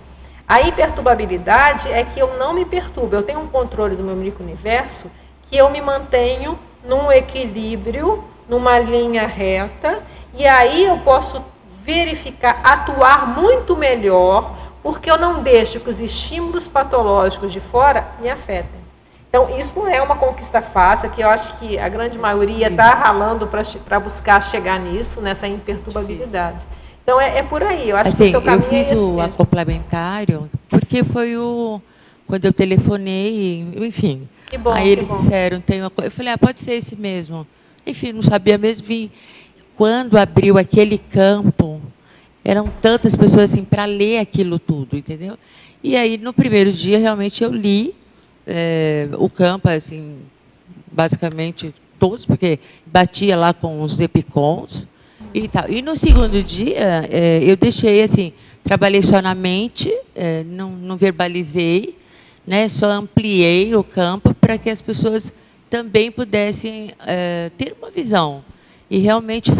[SPEAKER 2] A imperturbabilidade é que eu não me perturbo. Eu tenho um controle do meu micro-universo que eu me mantenho num equilíbrio, numa linha reta, e aí eu posso verificar, atuar muito melhor, porque eu não deixo que os estímulos patológicos de fora me afetem. Então, isso não é uma conquista fácil, que eu acho que a grande maioria está ralando para buscar chegar nisso, nessa imperturbabilidade. Então, é por aí. Eu acho
[SPEAKER 4] assim,
[SPEAKER 2] que o seu caminho
[SPEAKER 4] eu fiz
[SPEAKER 2] é esse
[SPEAKER 4] o acoplamentário, porque foi quando eu telefonei, enfim. Que bom, aí eles disseram, eu falei, pode ser esse mesmo. Enfim, não sabia mesmo, vim. Quando abriu aquele campo, eram tantas pessoas assim para ler aquilo tudo, entendeu? E aí, no primeiro dia, realmente, eu li o campo, assim, basicamente todos, porque batia lá com os epicons e tal. E no segundo dia, eu deixei, assim, trabalhei só na mente, não verbalizei, né, só ampliei o campo para que as pessoas também pudessem ter uma visão. E realmente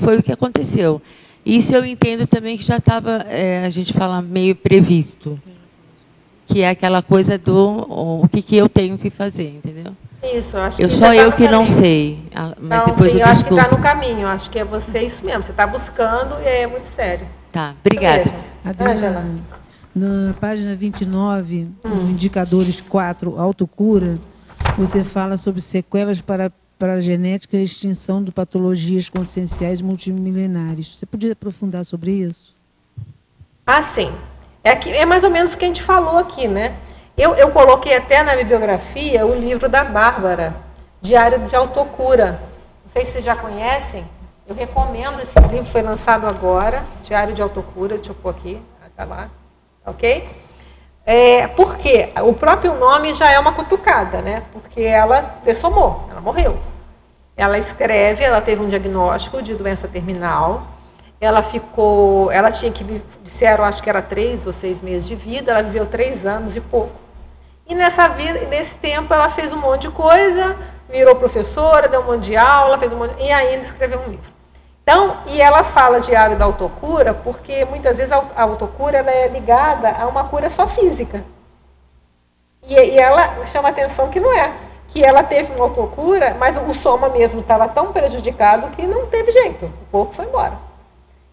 [SPEAKER 4] foi o que aconteceu. Isso eu entendo também que já estava, a gente fala, meio previsto. Que é aquela coisa do o que eu tenho que fazer, entendeu?
[SPEAKER 2] Isso, eu acho que
[SPEAKER 4] só eu que não sei, mas
[SPEAKER 2] não,
[SPEAKER 4] depois
[SPEAKER 2] sim,
[SPEAKER 4] eu
[SPEAKER 2] acho que
[SPEAKER 4] descubro.
[SPEAKER 2] está no caminho, eu acho que é você isso mesmo, você está buscando e é muito sério.
[SPEAKER 4] Tá, obrigada.
[SPEAKER 5] Adriana, na página 29, no indicadores 4, autocura, você fala sobre sequelas para a genética e extinção de patologias conscienciais multimilenares. Você podia aprofundar sobre isso?
[SPEAKER 2] Ah, sim. É mais ou menos o que a gente falou aqui, né? Eu coloquei até na bibliografia o livro da Bárbara, Diário de Autocura. Não sei se vocês já conhecem. Eu recomendo esse livro, foi lançado agora, Diário de Autocura. Deixa eu pôr aqui, está lá, ok? Porque o próprio nome já é uma cutucada, né? Porque ela dessomou, ela morreu. Ela escreve, ela teve um diagnóstico de doença terminal. Ela tinha que, disseram, acho que era 3 ou 6 meses de vida, ela viveu 3 anos e pouco. E nesse tempo ela fez um monte de coisa, virou professora, deu um monte de aula, e ainda escreveu um livro. Então, e ela fala Diário da Autocura, porque muitas vezes a autocura ela é ligada a uma cura só física. E ela chama a atenção que não é. Que ela teve uma autocura, mas o soma mesmo estava tão prejudicado que não teve jeito, o corpo foi embora.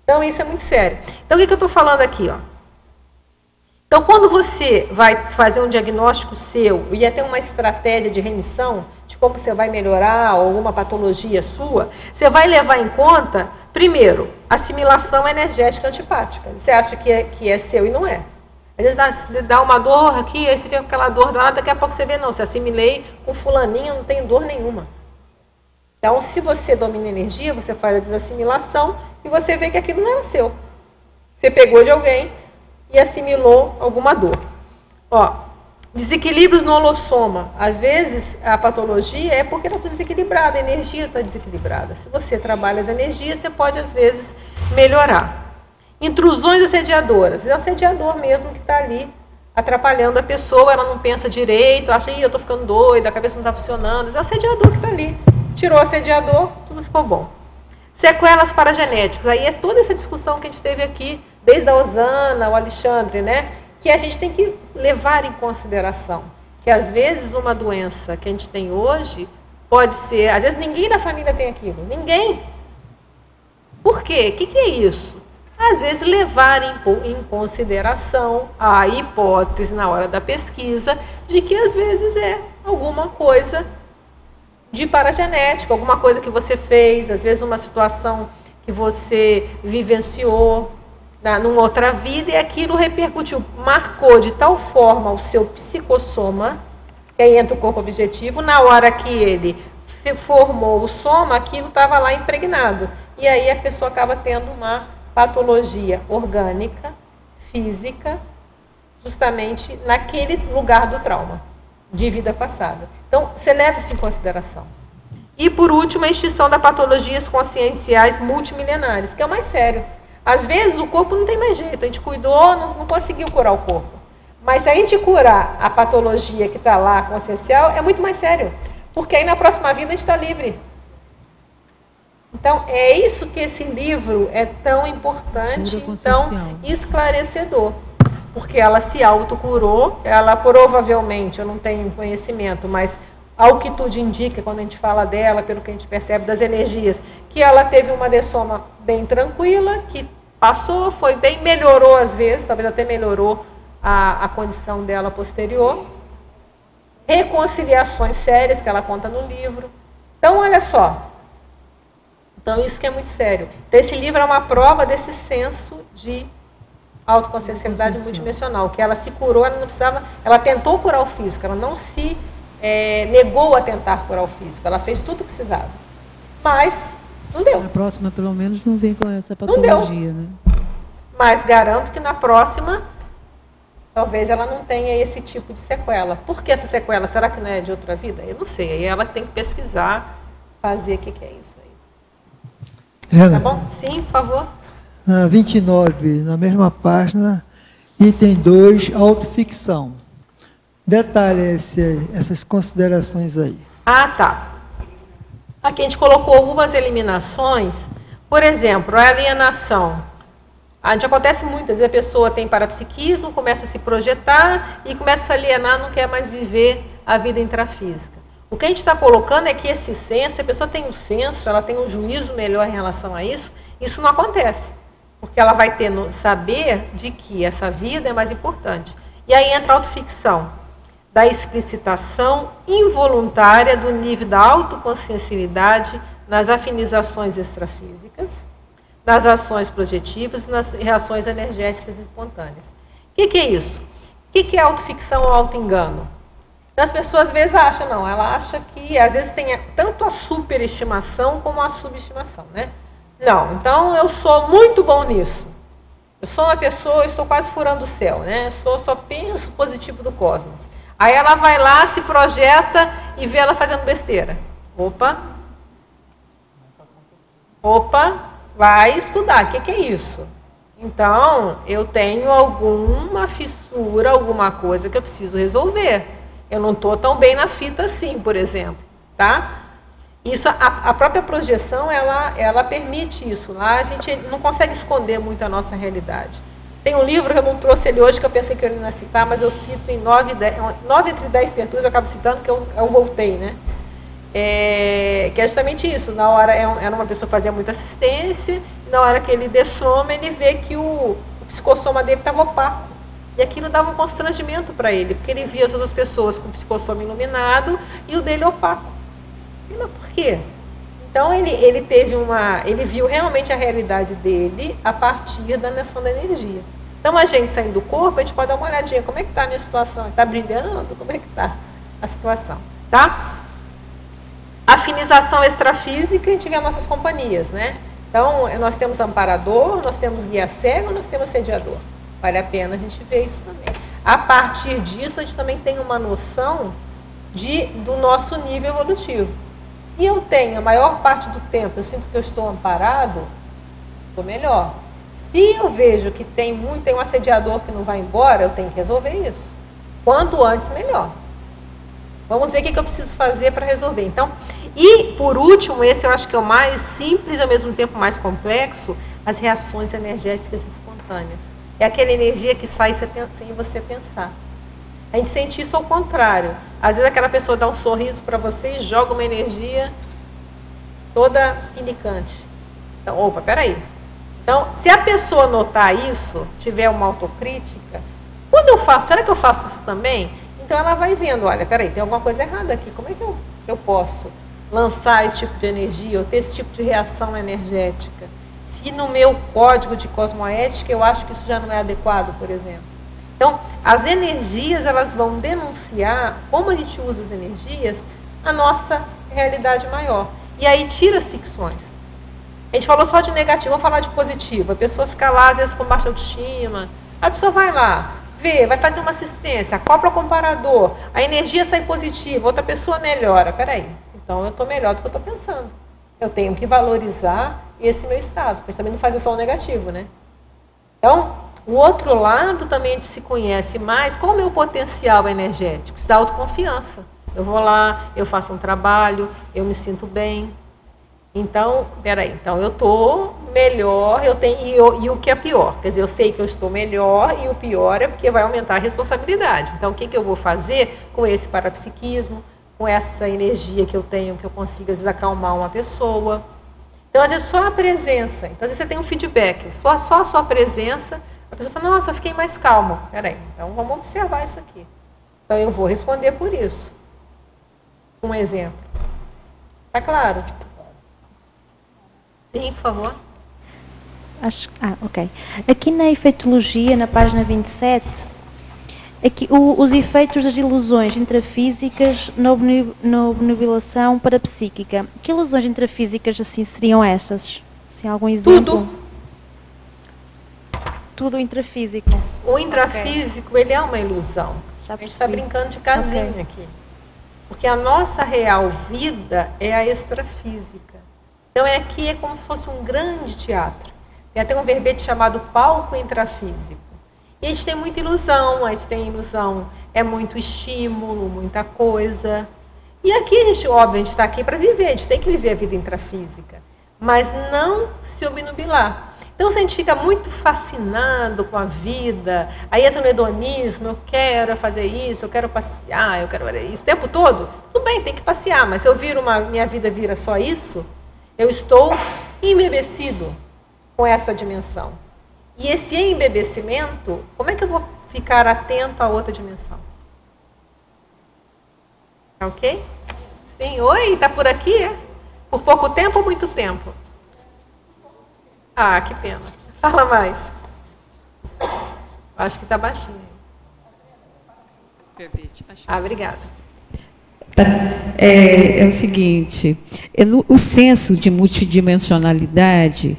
[SPEAKER 2] Então, isso é muito sério. Então, o que eu estou falando aqui? Ó? Então, quando você vai fazer um diagnóstico seu e até uma estratégia de remissão, de como você vai melhorar alguma patologia sua, você vai levar em conta, primeiro, assimilação energética antipática. Você acha que é seu e não é. Às vezes dá uma dor aqui, aí você vê aquela dor lá, daqui a pouco você vê, não, se assimilei com fulaninho, não tem dor nenhuma. Então, se você domina a energia, você faz a desassimilação e você vê que aquilo não era seu. Você pegou de alguém e assimilou alguma dor. Ó, desequilíbrios no holossoma. Às vezes, a patologia é porque está tudo desequilibrado, a energia está desequilibrada. Se você trabalha as energias, você pode, às vezes, melhorar. Intrusões assediadoras. É o assediador mesmo que está ali atrapalhando a pessoa, ela não pensa direito, acha, eu estou ficando doida, a cabeça não está funcionando. É o assediador que está ali. Tirou o assediador, tudo ficou bom. Sequelas paragenéticas. Aí é toda essa discussão que a gente teve aqui, desde a Osana, o Alexandre, né? Que a gente tem que levar em consideração. Que às vezes uma doença que a gente tem hoje pode ser, às vezes ninguém da família tem aquilo. Ninguém. Por quê? O que é isso? Às vezes levar em consideração a hipótese na hora da pesquisa de que às vezes é alguma coisa de paragenética, alguma coisa que você fez, às vezes uma situação que você vivenciou numa outra vida e aquilo repercutiu, marcou de tal forma o seu psicossoma, que aí entra o corpo objetivo, na hora que ele formou o soma, aquilo estava lá impregnado. E aí a pessoa acaba tendo uma patologia orgânica, física, justamente naquele lugar do trauma, de vida passada. Então, você leva isso em consideração. E, por último, a extinção das patologias conscienciais multimilenares, que é o mais sério. Às vezes, o corpo não tem mais jeito, a gente cuidou, não conseguiu curar o corpo. Mas se a gente curar a patologia que está lá, consciencial, é muito mais sério. Porque aí, na próxima vida, a gente está livre. Então, é isso que esse livro é tão importante, tão esclarecedor. Porque ela se autocurou, ela provavelmente, eu não tenho conhecimento, mas ao que tudo indica, quando a gente fala dela, pelo que a gente percebe das energias, que ela teve uma dessoma bem tranquila, que passou, foi bem, melhorou às vezes, talvez até melhorou a condição dela posterior. Reconciliações sérias que ela conta no livro. Então, olha só. Então, isso que é muito sério. Então, esse livro é uma prova desse senso de autoconsciencialidade multidimensional, que ela se curou, ela não precisava, ela tentou curar o físico, ela não se negou a tentar curar o físico, ela fez tudo o que precisava, mas não deu.
[SPEAKER 5] Na próxima, pelo menos, não vem com essa patologia, né?
[SPEAKER 2] Mas garanto que na próxima, talvez ela não tenha esse tipo de sequela. Por que essa sequela? Será que não é de outra vida? Eu não sei, aí ela tem que pesquisar, fazer o que é isso aí.
[SPEAKER 9] Ana,
[SPEAKER 2] tá bom? Sim, por favor.
[SPEAKER 9] Na 29, na mesma página, item 2, autoficção. Detalhe essas considerações aí.
[SPEAKER 2] Ah, tá. Aqui a gente colocou algumas eliminações. Por exemplo, a alienação. A gente acontece muitas vezes, a pessoa tem parapsiquismo, começa a se projetar e começa a se alienar, não quer mais viver a vida intrafísica. O que a gente está colocando é que esse senso, a pessoa tem um senso, ela tem um juízo melhor em relação a isso não acontece. Porque ela vai ter no saber de que essa vida é mais importante. E aí entra a autoficção, da explicitação involuntária do nível da autoconsciencialidade nas afinizações extrafísicas, nas ações projetivas e nas reações energéticas espontâneas. O que é isso? O que é autoficção ou autoengano? As pessoas às vezes acham, não, ela acha que às vezes tem tanto a superestimação como a subestimação, né? Não, então eu sou muito bom nisso. Eu sou uma pessoa, eu estou quase furando o céu, né? Eu só penso positivo do cosmos. Aí ela vai lá, se projeta e vê ela fazendo besteira. Opa, vai estudar. O que é isso? Então, eu tenho alguma fissura, alguma coisa que eu preciso resolver. Eu não estou tão bem na fita assim, por exemplo, tá? Isso, a própria projeção, ela permite isso. Lá a gente não consegue esconder muito a nossa realidade. Tem um livro que eu não trouxe ele hoje, que eu pensei que eu não ia citar, mas eu cito em 9 entre 10 tertulias, eu acabo citando, que eu voltei, né? Que é justamente isso. Na hora, era uma pessoa que fazia muita assistência, e na hora que ele dessoma, ele vê que o psicossoma dele estava opaco. E aquilo dava um constrangimento para ele, porque ele via as outras pessoas com o psicossoma iluminado e o dele opaco. Mas por quê? Então ele viu realmente a realidade dele a partir da noção da energia. Então a gente saindo do corpo, a gente pode dar uma olhadinha, como é que está a minha situação? Está brilhando? Como é que está a situação? Tá? Afinização extrafísica, a gente vê as nossas companhias, né? Então nós temos amparador, nós temos guia cego, nós temos sediador. Vale a pena a gente ver isso também. A partir disso, a gente também tem uma noção do nosso nível evolutivo. Se eu tenho a maior parte do tempo, eu sinto que eu estou amparado, estou melhor. Se eu vejo que tem um assediador que não vai embora, eu tenho que resolver isso. Quanto antes, melhor. Vamos ver o que eu preciso fazer para resolver. Então, e por último, esse eu acho que é o mais simples e ao mesmo tempo mais complexo, as reações energéticas espontâneas. É aquela energia que sai sem você pensar. A gente sente isso ao contrário. Às vezes aquela pessoa dá um sorriso para você e joga uma energia toda pinicante. Então, opa, peraí. Então, se a pessoa notar isso, tiver uma autocrítica, quando eu faço, será que eu faço isso também? Então ela vai vendo, olha, peraí, tem alguma coisa errada aqui. Como é que eu posso lançar esse tipo de energia ou ter esse tipo de reação energética? Se no meu código de cosmoética eu acho que isso já não é adequado, por exemplo. Então, as energias, elas vão denunciar, como a gente usa as energias, a nossa realidade maior. E aí tira as ficções. A gente falou só de negativo, vamos falar de positivo. A pessoa fica lá, às vezes, com baixa autoestima. A pessoa vai lá, vê, vai fazer uma assistência, acopla o comparador, a energia sai positiva, outra pessoa melhora. Peraí, então eu estou melhor do que eu estou pensando. Eu tenho que valorizar esse meu estado, porque também não fazer só o negativo, né? Então, o outro lado também a gente se conhece mais, qual é o meu potencial energético? Isso dá autoconfiança. Eu vou lá, eu faço um trabalho, eu me sinto bem. Então, peraí, então eu estou melhor, e o que é pior? Quer dizer, eu sei que eu estou melhor e o pior é porque vai aumentar a responsabilidade. Então, o que eu vou fazer com esse parapsiquismo, com essa energia que eu tenho, que eu consiga desacalmar uma pessoa? Então, às vezes, só a presença. Então, às vezes você tem um feedback, só a sua presença, a pessoa fala, nossa, eu fiquei mais calmo. Peraí, então vamos observar isso aqui. Então, eu vou responder por isso. Um exemplo. Tá claro? Sim, por favor.
[SPEAKER 7] Ok. Aqui na efeitologia, na página 27, aqui, os efeitos das ilusões intrafísicas na obnubilação parapsíquica. Que ilusões intrafísicas assim seriam estas? Assim, algum exemplo? Tudo intrafísico.
[SPEAKER 2] O intrafísico, ele é uma ilusão. A gente está brincando de casinha aqui. Porque a nossa real vida é a extrafísica. Então, aqui é como se fosse um grande teatro. Tem até um verbete chamado palco intrafísico. E a gente tem muita ilusão, é muito estímulo, muita coisa. E aqui, a gente está aqui para viver, a gente tem que viver a vida intrafísica. Mas não se obnubilar. Então, se a gente fica muito fascinado com a vida, aí entra no hedonismo, eu quero fazer isso, eu quero passear, eu quero fazer isso, o tempo todo, tudo bem, tem que passear, mas se eu viro minha vida vira só isso, eu estou embebecido com essa dimensão. E esse embebecimento, como é que eu vou ficar atento a outra dimensão? Tá ok? Sim, oi, está por aqui, é? Por pouco tempo ou muito tempo? Ah, que pena. Fala mais. Acho que está baixinho. Obrigada.
[SPEAKER 10] É o seguinte, o senso de multidimensionalidade,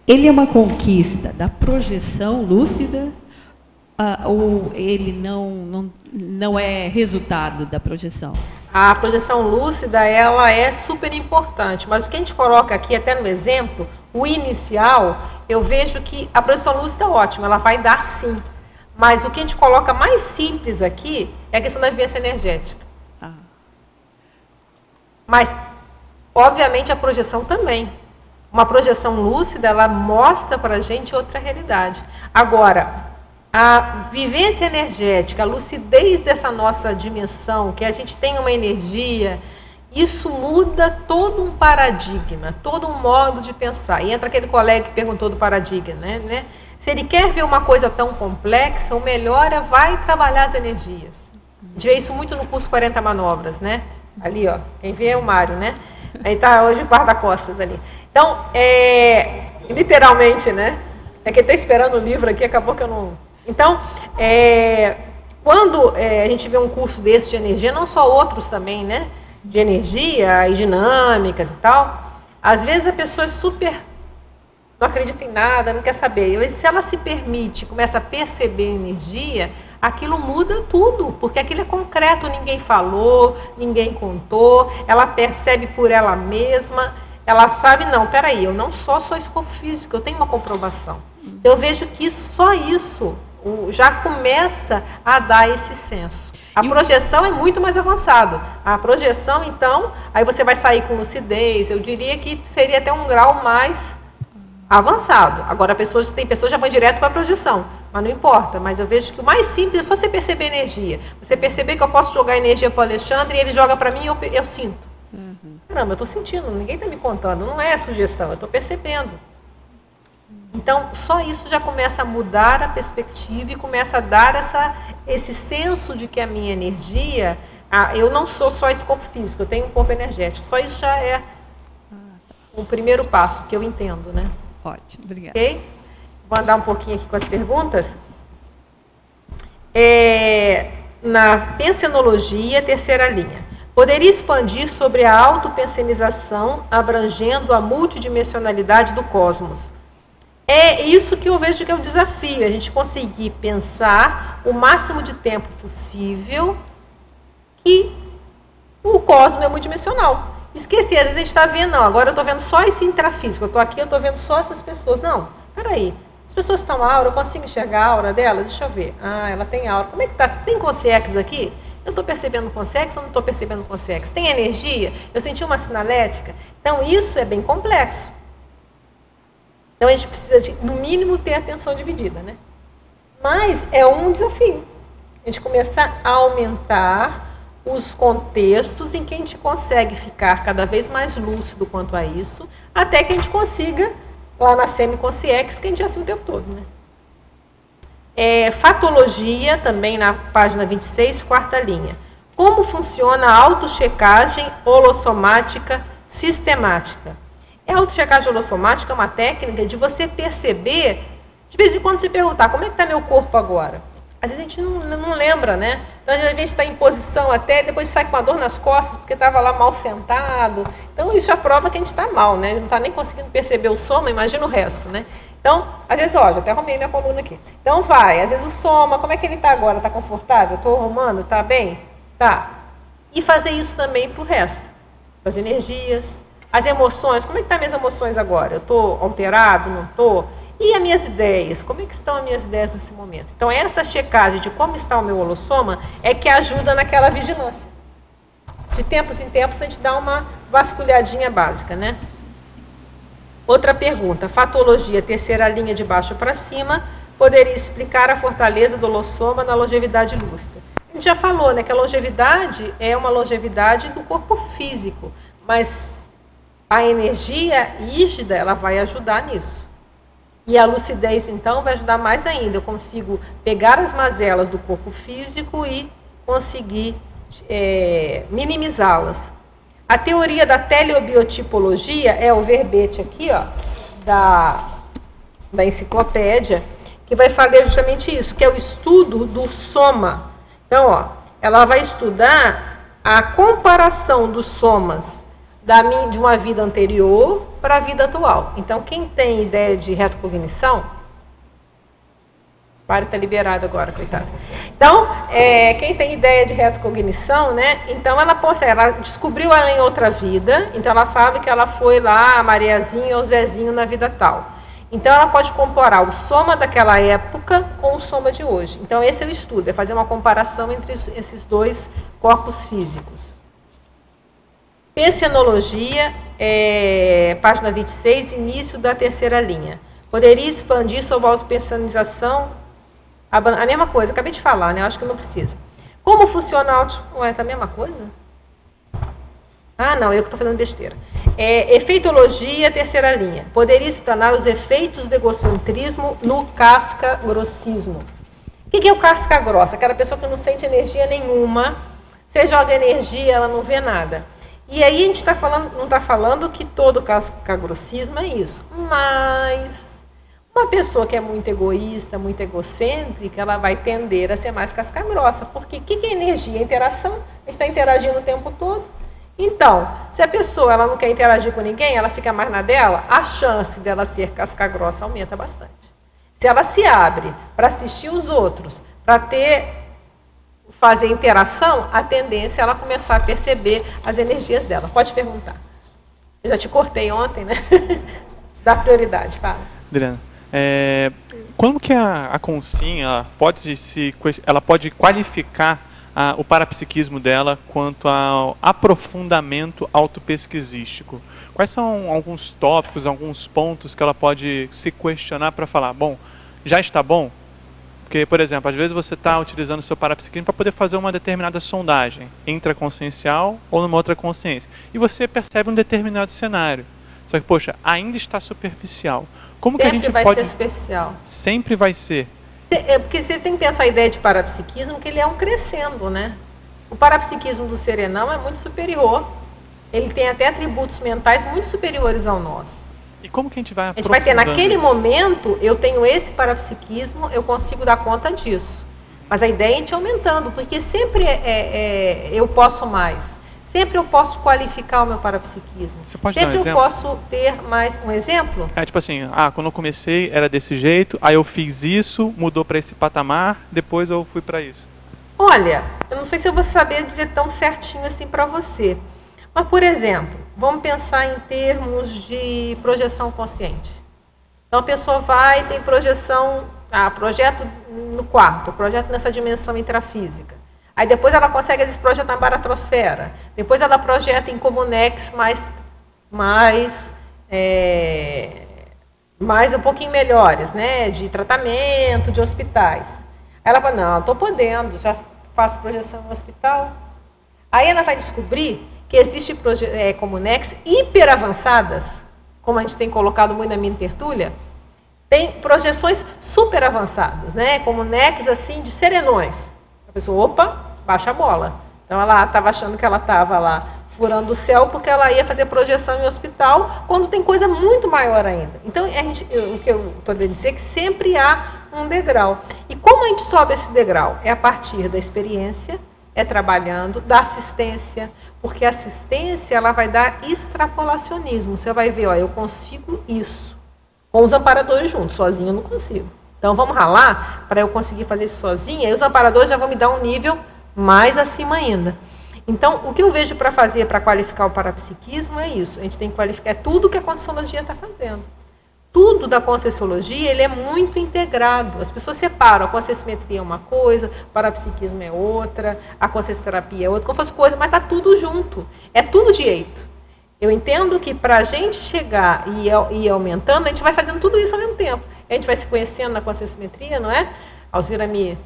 [SPEAKER 10] ele é uma conquista da projeção lúcida ou ele não é resultado da projeção?
[SPEAKER 2] A projeção lúcida, ela é super importante, mas o que a gente coloca aqui, até no exemplo, o inicial, eu vejo que a projeção lúcida é ótima, ela vai dar sim. Mas o que a gente coloca mais simples aqui é a questão da vivência energética. Mas, obviamente, a projeção também. Uma projeção lúcida, ela mostra para a gente outra realidade. Agora, a vivência energética, a lucidez dessa nossa dimensão, que a gente tem uma energia, isso muda todo um paradigma, todo um modo de pensar. E entra aquele colega que perguntou do paradigma, né? Se ele quer ver uma coisa tão complexa, o melhor é vai trabalhar as energias. A gente vê isso muito no curso 40 Manobras, né? Ali, ó, quem vê é o Mário, né? Aí está hoje guarda-costas ali. Então, literalmente, né? É que ele está esperando o livro aqui, acabou que eu não... Então, quando a gente vê um curso desse de energia, não só outros também, né? De energia e dinâmicas e tal, às vezes a pessoa é super... não acredita em nada, não quer saber. Mas se ela se permite, começa a perceber energia, aquilo muda tudo, porque aquilo é concreto, ninguém falou, ninguém contou, ela percebe por ela mesma, ela sabe, não, peraí, eu não só sou escopo físico, eu tenho uma comprovação. Eu vejo que só isso já começa a dar esse senso. A projeção é muito mais avançado. A projeção, então, aí você vai sair com lucidez, eu diria que seria até um grau mais avançado. Agora, tem pessoas que já vão direto para a projeção, mas não importa. Mas eu vejo que o mais simples é só você perceber energia. Você perceber que eu posso jogar energia para o Alexandre e ele joga para mim e eu sinto. Caramba, eu estou sentindo, ninguém está me contando, não é sugestão, eu estou percebendo. Então, só isso já começa a mudar a perspectiva e começa a dar esse senso de que a minha energia, eu não sou só esse corpo físico, eu tenho um corpo energético. Só isso já é o primeiro passo que eu entendo, né?
[SPEAKER 10] Ótimo, obrigada.
[SPEAKER 2] Ok? Vou andar um pouquinho aqui com as perguntas. Na pensenologia, terceira linha. Poderia expandir sobre a autopensenização, abrangendo a multidimensionalidade do cosmos. É isso que eu vejo que é o desafio, a gente conseguir pensar o máximo de tempo possível que o cosmos é multidimensional. Esqueci, às vezes a gente está vendo, não, agora eu estou vendo só esse intrafísico, eu estou aqui, eu estou vendo só essas pessoas. Não, peraí, as pessoas estão aura, eu consigo enxergar a aura dela? Deixa eu ver. Ah, ela tem aura. Como é que está? Tem consex aqui? Eu estou percebendo consex ou não estou percebendo consex? Tem energia? Eu senti uma sinalética? Então, isso é bem complexo. Então, a gente precisa, no mínimo, ter atenção dividida, né? Mas é um desafio. A gente começar a aumentar os contextos em que a gente consegue ficar cada vez mais lúcido quanto a isso, até que a gente consiga, lá na semiconsciex, que a gente é assim o tempo todo, né? Fatologia, também na página 26, quarta linha. Como funciona a autochecagem holossomática sistemática? A autochecagem holossomática é uma técnica de você perceber, de vez em quando você perguntar, como é que está meu corpo agora? Às vezes a gente não lembra, né? Então, às vezes a gente está em posição até, depois sai com uma dor nas costas, porque estava lá mal sentado. Então, isso é a prova que a gente está mal, né? A gente não está nem conseguindo perceber o soma, imagina o resto, né? Então, às vezes, ó, já até arrumei minha coluna aqui. Então, vai. Às vezes o soma, como é que ele está agora? Está confortável? Estou arrumando? Está bem? Tá. E fazer isso também para o resto. As energias, as emoções. Como é que estão minhas emoções agora? Eu estou alterado? Não estou? E as minhas ideias? Como é que estão as minhas ideias nesse momento? Então, essa checagem de como está o meu holossoma é que ajuda naquela vigilância. De tempos em tempos, a gente dá uma vasculhadinha básica, né? Outra pergunta. Fatologia, terceira linha de baixo para cima, poderia explicar a fortaleza do holossoma na longevidade lúcida. A gente já falou, né, que a longevidade é uma longevidade do corpo físico, mas a energia rígida, ela vai ajudar nisso. E a lucidez, então, vai ajudar mais ainda. Eu consigo pegar as mazelas do corpo físico e conseguir minimizá-las. A teoria da teleobiotipologia é o verbete aqui, ó, da enciclopédia, que vai falar justamente isso, que é o estudo do soma. Então, ó, ela vai estudar a comparação dos somas de uma vida anterior para a vida atual. Então, quem tem ideia de retrocognição, para está liberado agora, coitado. Então, quem tem ideia de retrocognição, né? Então, ela descobriu ela em outra vida, então ela sabe que ela foi lá, a Mariazinha ou o Zezinho na vida tal. Então, ela pode comparar o soma daquela época com o soma de hoje. Então, esse é o estudo, é fazer uma comparação entre esses dois corpos físicos. Pensenologia, página 26, início da terceira linha. Poderia expandir sobre a autopensanização? A mesma coisa, acabei de falar, né? Eu acho que não precisa. Como funciona a auto... Ué, tá a mesma coisa? Ah, não, eu que estou fazendo besteira. Efeitologia, terceira linha. Poderia explanar os efeitos do egocentrismo no casca-grossismo. O que é o casca grossa? Aquela pessoa que não sente energia nenhuma, você joga energia, ela não vê nada. E aí a gente não está falando que todo casca-grossismo é isso, mas uma pessoa que é muito egoísta, muito egocêntrica, ela vai tender a ser mais casca-grossa, porque o que é energia? Interação, a gente está interagindo o tempo todo. Então, se a pessoa ela não quer interagir com ninguém, ela fica mais na dela, a chance dela ser casca-grossa aumenta bastante. Se ela se abre para assistir os outros, para fazer interação, a tendência é ela começar a perceber as energias dela. Pode perguntar. Eu já te cortei ontem, né? Dá prioridade, fala.
[SPEAKER 11] Adriana, como que a consciência ela pode qualificar o parapsiquismo dela quanto ao aprofundamento autopesquisístico? Quais são alguns tópicos, alguns pontos que ela pode se questionar para falar, bom, já está bom? Porque, por exemplo, às vezes você está utilizando o seu parapsiquismo para poder fazer uma determinada sondagem intraconsciencial ou numa outra consciência. E você percebe um determinado cenário. Só que, poxa, ainda está superficial. Como que a gente pode... Sempre vai ser superficial. Sempre vai ser.
[SPEAKER 2] Porque você tem que pensar a ideia de parapsiquismo, que ele é um crescendo, né? O parapsiquismo do serenão é muito superior. Ele tem até atributos mentais muito superiores ao nosso.
[SPEAKER 11] E como que a gente vai
[SPEAKER 2] aprofundando? A gente vai ter, naquele momento, eu tenho esse parapsiquismo, eu consigo dar conta disso. Mas a ideia é a gente aumentando, porque sempre eu posso mais. Sempre eu posso qualificar o meu parapsiquismo.
[SPEAKER 11] Você pode
[SPEAKER 2] sempre
[SPEAKER 11] dar um exemplo?
[SPEAKER 2] Eu posso ter mais um exemplo?
[SPEAKER 11] Tipo assim, quando eu comecei era desse jeito, aí eu fiz isso, mudou para esse patamar, depois eu fui para isso.
[SPEAKER 2] Olha, eu não sei se eu vou saber dizer tão certinho assim para você. Mas, por exemplo, vamos pensar em termos de projeção consciente. Então, a pessoa vai, tem projeção, projeto no quarto, projeto nessa dimensão intrafísica. Aí depois ela consegue, às vezes, projetar na baratrosfera. Depois ela projeta em comunex mais um pouquinho melhores, né? De tratamento, de hospitais. Aí ela fala, não, estou podendo, já faço projeção no hospital. Aí ela vai descobrir que existem comunex hiper avançadas, como a gente tem colocado muito na minha tertúlia, tem projeções super avançadas, né? Comunex assim de serenões. A pessoa, opa, baixa a bola. Então ela estava achando que ela estava lá furando o céu porque ela ia fazer projeção em hospital, quando tem coisa muito maior ainda. Então, o que eu estou querendo dizer é que sempre há um degrau. E como a gente sobe esse degrau? É a partir da experiência, é trabalhando, da assistência, porque a assistência ela vai dar extrapolacionismo. Você vai ver, ó, eu consigo isso. Com os amparadores juntos, sozinho eu não consigo. Então vamos ralar para eu conseguir fazer isso sozinha, e os amparadores já vão me dar um nível mais acima ainda. Então, o que eu vejo para fazer, para qualificar o parapsiquismo é isso. A gente tem que qualificar tudo que a Conscienciologia está fazendo. Tudo da Conscienciologia, ele é muito integrado. As pessoas separam, a conscienciometria é uma coisa, o parapsiquismo é outra, a consciencioterapia é outra, como fosse coisa, mas está tudo junto. É tudo direito. Eu entendo que para a gente chegar e ir aumentando, a gente vai fazendo tudo isso ao mesmo tempo. A gente vai se conhecendo na conscienciometria, não é? Alzira me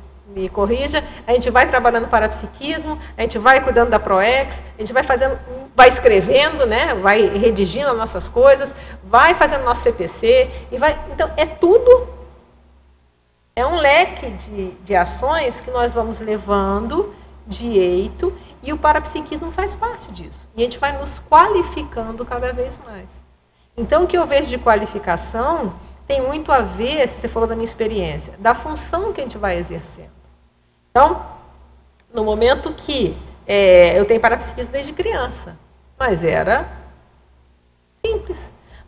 [SPEAKER 2] corrija, a gente vai trabalhando parapsiquismo, a gente vai cuidando da ProEx, a gente vai fazendo, vai escrevendo, né? Vai redigindo as nossas coisas, vai fazendo nosso CPC, e vai. Então, é tudo, é um leque de ações que nós vamos levando direito, e o parapsiquismo faz parte disso. E a gente vai nos qualificando cada vez mais. Então, o que eu vejo de qualificação tem muito a ver, se você falou da minha experiência, da função que a gente vai exercendo. Então, no momento que eu tenho parapsiquismo desde criança, mas era simples.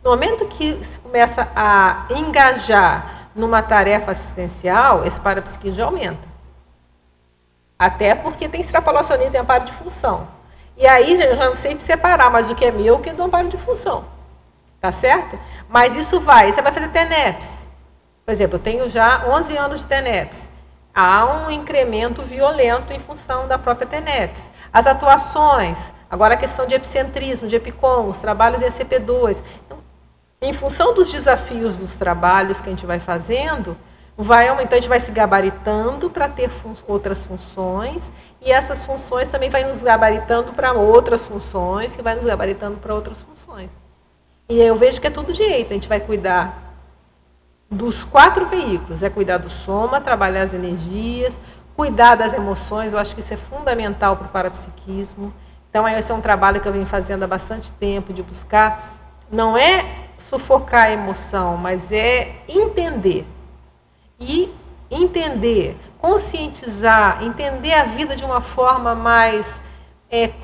[SPEAKER 2] No momento que se começa a engajar numa tarefa assistencial, esse parapsiquismo já aumenta. Até porque tem extrapolacionismo, tem amparo de função. E aí, eu já não sei separar, mas o que é meu, o que é do amparo de função. Tá certo? Mas isso você vai fazer TENEPS. Por exemplo, eu tenho já 11 anos de TENEPS. Há um incremento violento em função da própria TENEPS. As atuações, agora a questão de epicentrismo, de EPICOM, os trabalhos em ECP2. Então, em função dos desafios dos trabalhos que a gente vai fazendo, vai aumentar, a gente vai se gabaritando para ter outras funções, e essas funções também vai nos gabaritando para outras funções, que vai nos gabaritando para outras funções. E eu vejo que é tudo direito, a gente vai cuidar dos 4 veículos, é cuidar do soma, trabalhar as energias, cuidar das emoções, eu acho que isso é fundamental para o parapsiquismo. Então, esse é um trabalho que eu venho fazendo há bastante tempo, de buscar, não é sufocar a emoção, mas é entender. E entender, conscientizar, entender a vida de uma forma mais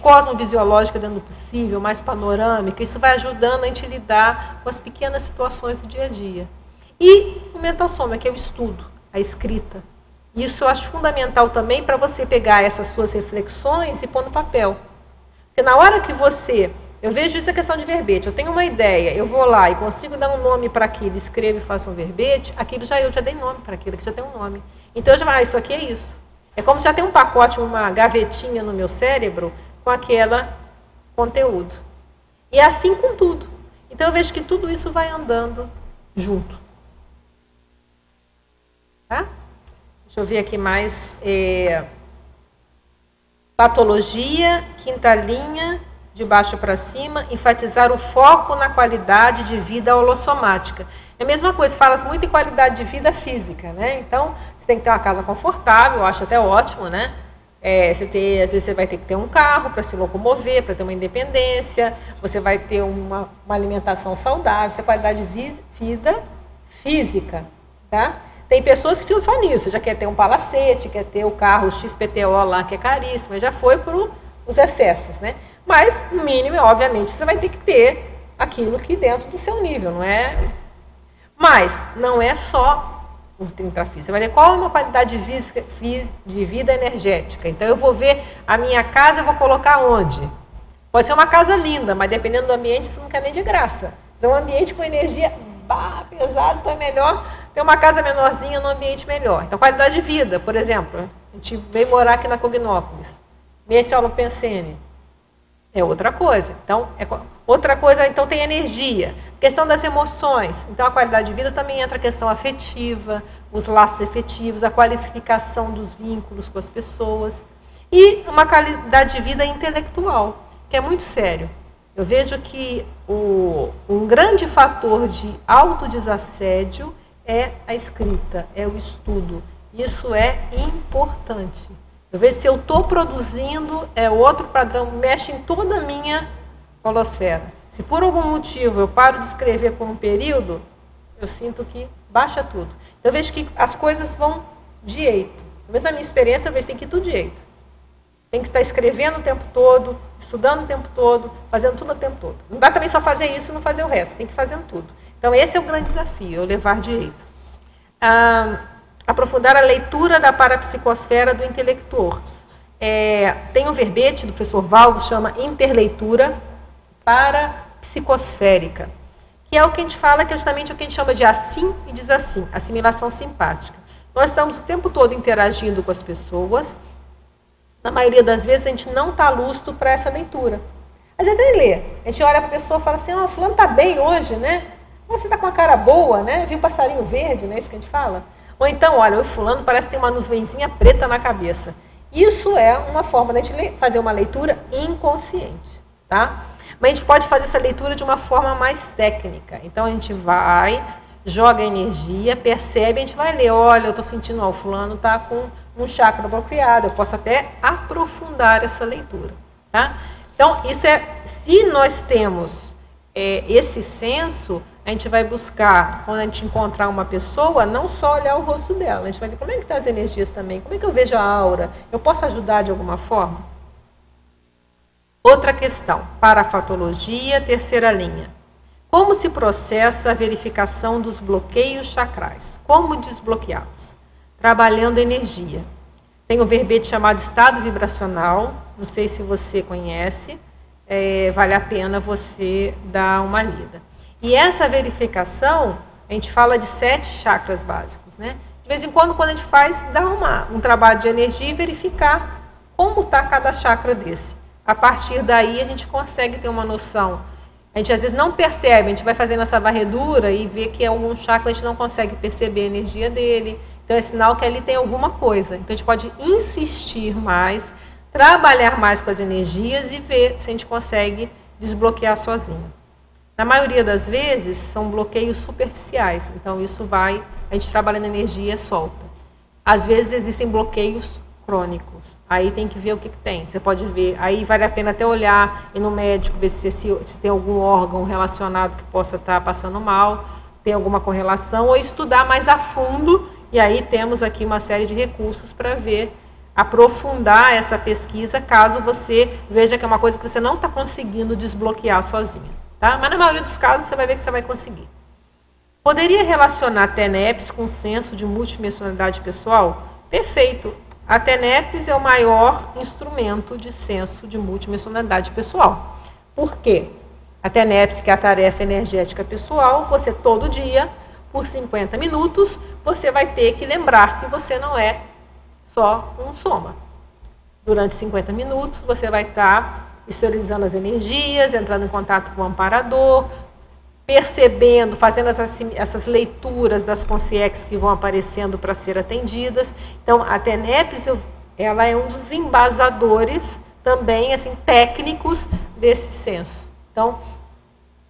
[SPEAKER 2] cosmovisiológica dentro do possível, mais panorâmica, isso vai ajudando a gente a lidar com as pequenas situações do dia a dia. E o mental soma, que é o estudo, a escrita. Isso eu acho fundamental também para você pegar essas suas reflexões e pôr no papel. Porque na hora que eu vejo isso a questão de verbete, eu tenho uma ideia, eu vou lá e consigo dar um nome para aquilo, escrevo e faço um verbete, aquilo eu já dei nome para aquilo, que já tem um nome. Então eu já isso aqui é isso. É como se já tem um pacote, uma gavetinha no meu cérebro com aquele conteúdo. E é assim com tudo. Então eu vejo que tudo isso vai andando junto. Tá? Deixa eu ver aqui mais. Patologia, quinta linha, de baixo para cima, enfatizar o foco na qualidade de vida holossomática. É a mesma coisa, fala-se muito em qualidade de vida física, né? Então, você tem que ter uma casa confortável, eu acho até ótimo, né? Às vezes você vai ter que ter um carro para se locomover, para ter uma independência, você vai ter uma alimentação saudável, isso é qualidade de vida física, tá? Tem pessoas que ficam só nisso, já quer ter um palacete, quer ter o carro XPTO lá, que é caríssimo, já foi para os excessos, né? Mas, o mínimo, obviamente, você vai ter que ter aquilo que dentro do seu nível, não é? Mas, não é só o intrafísico. Você vai ver qual é uma qualidade de vida energética. Então, eu vou ver a minha casa, eu vou colocar onde? Pode ser uma casa linda, mas dependendo do ambiente, você não quer nem de graça. Se é um ambiente com energia pesada, então é melhor ter uma casa menorzinha num ambiente melhor. Então, qualidade de vida, por exemplo, a gente veio morar aqui na Cognópolis, nesse Holopensene, é outra coisa. Então, outra coisa, então tem energia. Questão das emoções. Então, a qualidade de vida também entra a questão afetiva, os laços efetivos, a qualificação dos vínculos com as pessoas. E uma qualidade de vida intelectual, que é muito sério. Eu vejo que um grande fator de autodesassédio é a escrita, é o estudo. Isso é importante. Eu vejo se eu estou produzindo, é outro padrão, mexe em toda a minha holosfera. Se por algum motivo eu paro de escrever por um período, eu sinto que baixa tudo. Eu vejo que as coisas vão de jeito. Talvez na minha experiência eu vejo que tem que ir tudo de jeito. Tem que estar escrevendo o tempo todo, estudando o tempo todo, fazendo tudo o tempo todo. Não dá também só fazer isso e não fazer o resto, tem que ir fazendo tudo. Então esse é o grande desafio, eu levar de jeito. Aprofundar a leitura da parapsicosfera do intelector. Tem um verbete do professor Valdo, chama Interleitura Parapsicosférica, que é o que a gente fala, que é justamente o que a gente chama de assim e desassim, assimilação simpática. Nós estamos o tempo todo interagindo com as pessoas, na maioria das vezes a gente não está lustro para essa leitura. A gente nem lê, a gente olha para a pessoa e fala assim, fulano está bem hoje, né? Você está com a cara boa, né? Viu o passarinho verde, né? Isso que a gente fala. Ou então, olha, o fulano parece que tem uma nuvenzinha preta na cabeça. Isso é uma forma de a gente fazer uma leitura inconsciente, tá? Mas a gente pode fazer essa leitura de uma forma mais técnica. Então, a gente vai, joga energia, percebe, a gente vai ler, olha, eu estou sentindo, o fulano está com um chakra bloqueado, eu posso até aprofundar essa leitura, tá? Então, isso se nós temos esse senso, a gente vai buscar, quando a gente encontrar uma pessoa, não só olhar o rosto dela, a gente vai ver como é que estão as energias também, como é que eu vejo a aura, eu posso ajudar de alguma forma? Outra questão, parafatologia, terceira linha. Como se processa a verificação dos bloqueios chacrais? Como desbloqueá-los? Trabalhando energia. Tem um verbete chamado estado vibracional, não sei se você conhece, vale a pena você dar uma lida. E essa verificação, a gente fala de 7 chakras básicos, né? De vez em quando a gente faz, dá um trabalho de energia e verificar como está cada chakra desse. A partir daí, a gente consegue ter uma noção. A gente às vezes não percebe, a gente vai fazendo essa varredura e vê que algum chakra a gente não consegue perceber a energia dele. Então, é sinal que ali tem alguma coisa. Então, a gente pode insistir mais, trabalhar mais com as energias e ver se a gente consegue desbloquear sozinho. Na maioria das vezes, são bloqueios superficiais. Então, isso a gente trabalha na energia solta. Às vezes, existem bloqueios crônicos. Aí tem que ver o que tem. Você pode ver, aí vale a pena até olhar, ir no médico, ver se tem algum órgão relacionado que possa estar passando mal, tem alguma correlação, ou estudar mais a fundo, e aí temos aqui uma série de recursos para ver, aprofundar essa pesquisa, caso você veja que é uma coisa que você não está conseguindo desbloquear sozinha. Tá? Mas na maioria dos casos você vai ver que você vai conseguir. Poderia relacionar a TENEPS com o senso de multidimensionalidade pessoal? Perfeito. A TENEPS é o maior instrumento de senso de multidimensionalidade pessoal. Por quê? A TENEPS, que é a tarefa energética pessoal, você todo dia, por 50 minutos, você vai ter que lembrar que você não é só um soma. Durante 50 minutos, você vai estar visualizando as energias, entrando em contato com o amparador, percebendo, fazendo essas leituras das consciências que vão aparecendo para ser atendidas. Então, a TENEPS, ela é um dos embasadores também, assim, técnicos desse senso. Então,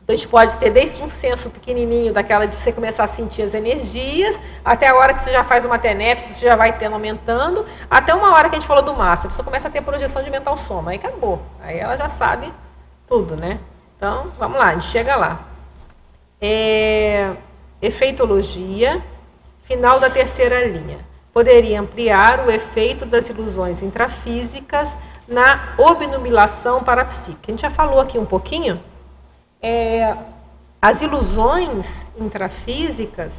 [SPEAKER 2] a gente pode ter desde um senso pequenininho, daquela de você começar a sentir as energias, até a hora que você já faz uma TENEPS, você já vai tendo, aumentando, até uma hora que a gente falou do máximo, a pessoa começa a ter projeção de mental soma, aí acabou. Aí ela já sabe tudo, né? Então, vamos lá, a gente chega lá. Efeitologia, final da terceira linha. poderia ampliar o efeito das ilusões intrafísicas na obnubilação parapsíquica. A gente já falou aqui um pouquinho. As ilusões intrafísicas,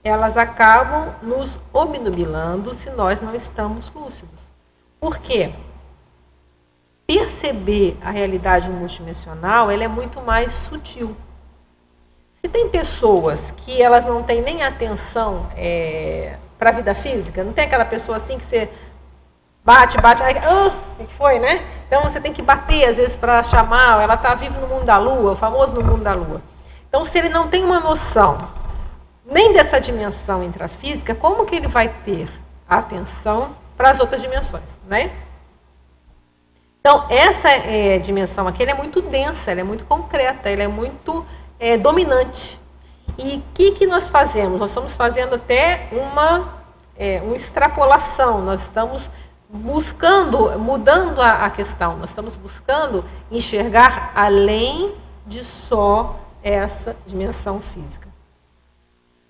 [SPEAKER 2] elas acabam nos obnubilando se nós não estamos lúcidos. Por quê? Perceber a realidade multidimensional, ela é muito mais sutil. Se tem pessoas que elas não têm nem atenção para a vida física, não tem aquela pessoa assim que você bate, aí, o que foi, né? Então você tem que bater às vezes para chamar, ela está viva no mundo da lua, o famoso no mundo da lua. Então se ele não tem uma noção nem dessa dimensão intrafísica, como que ele vai ter a atenção para as outras dimensões, né? Então essa dimensão aqui ela é muito densa, ela é muito concreta, ela é muito dominante. E o que nós fazemos? Nós estamos fazendo até uma extrapolação, nós estamos buscando, mudando a questão, nós estamos buscando enxergar além de só essa dimensão física.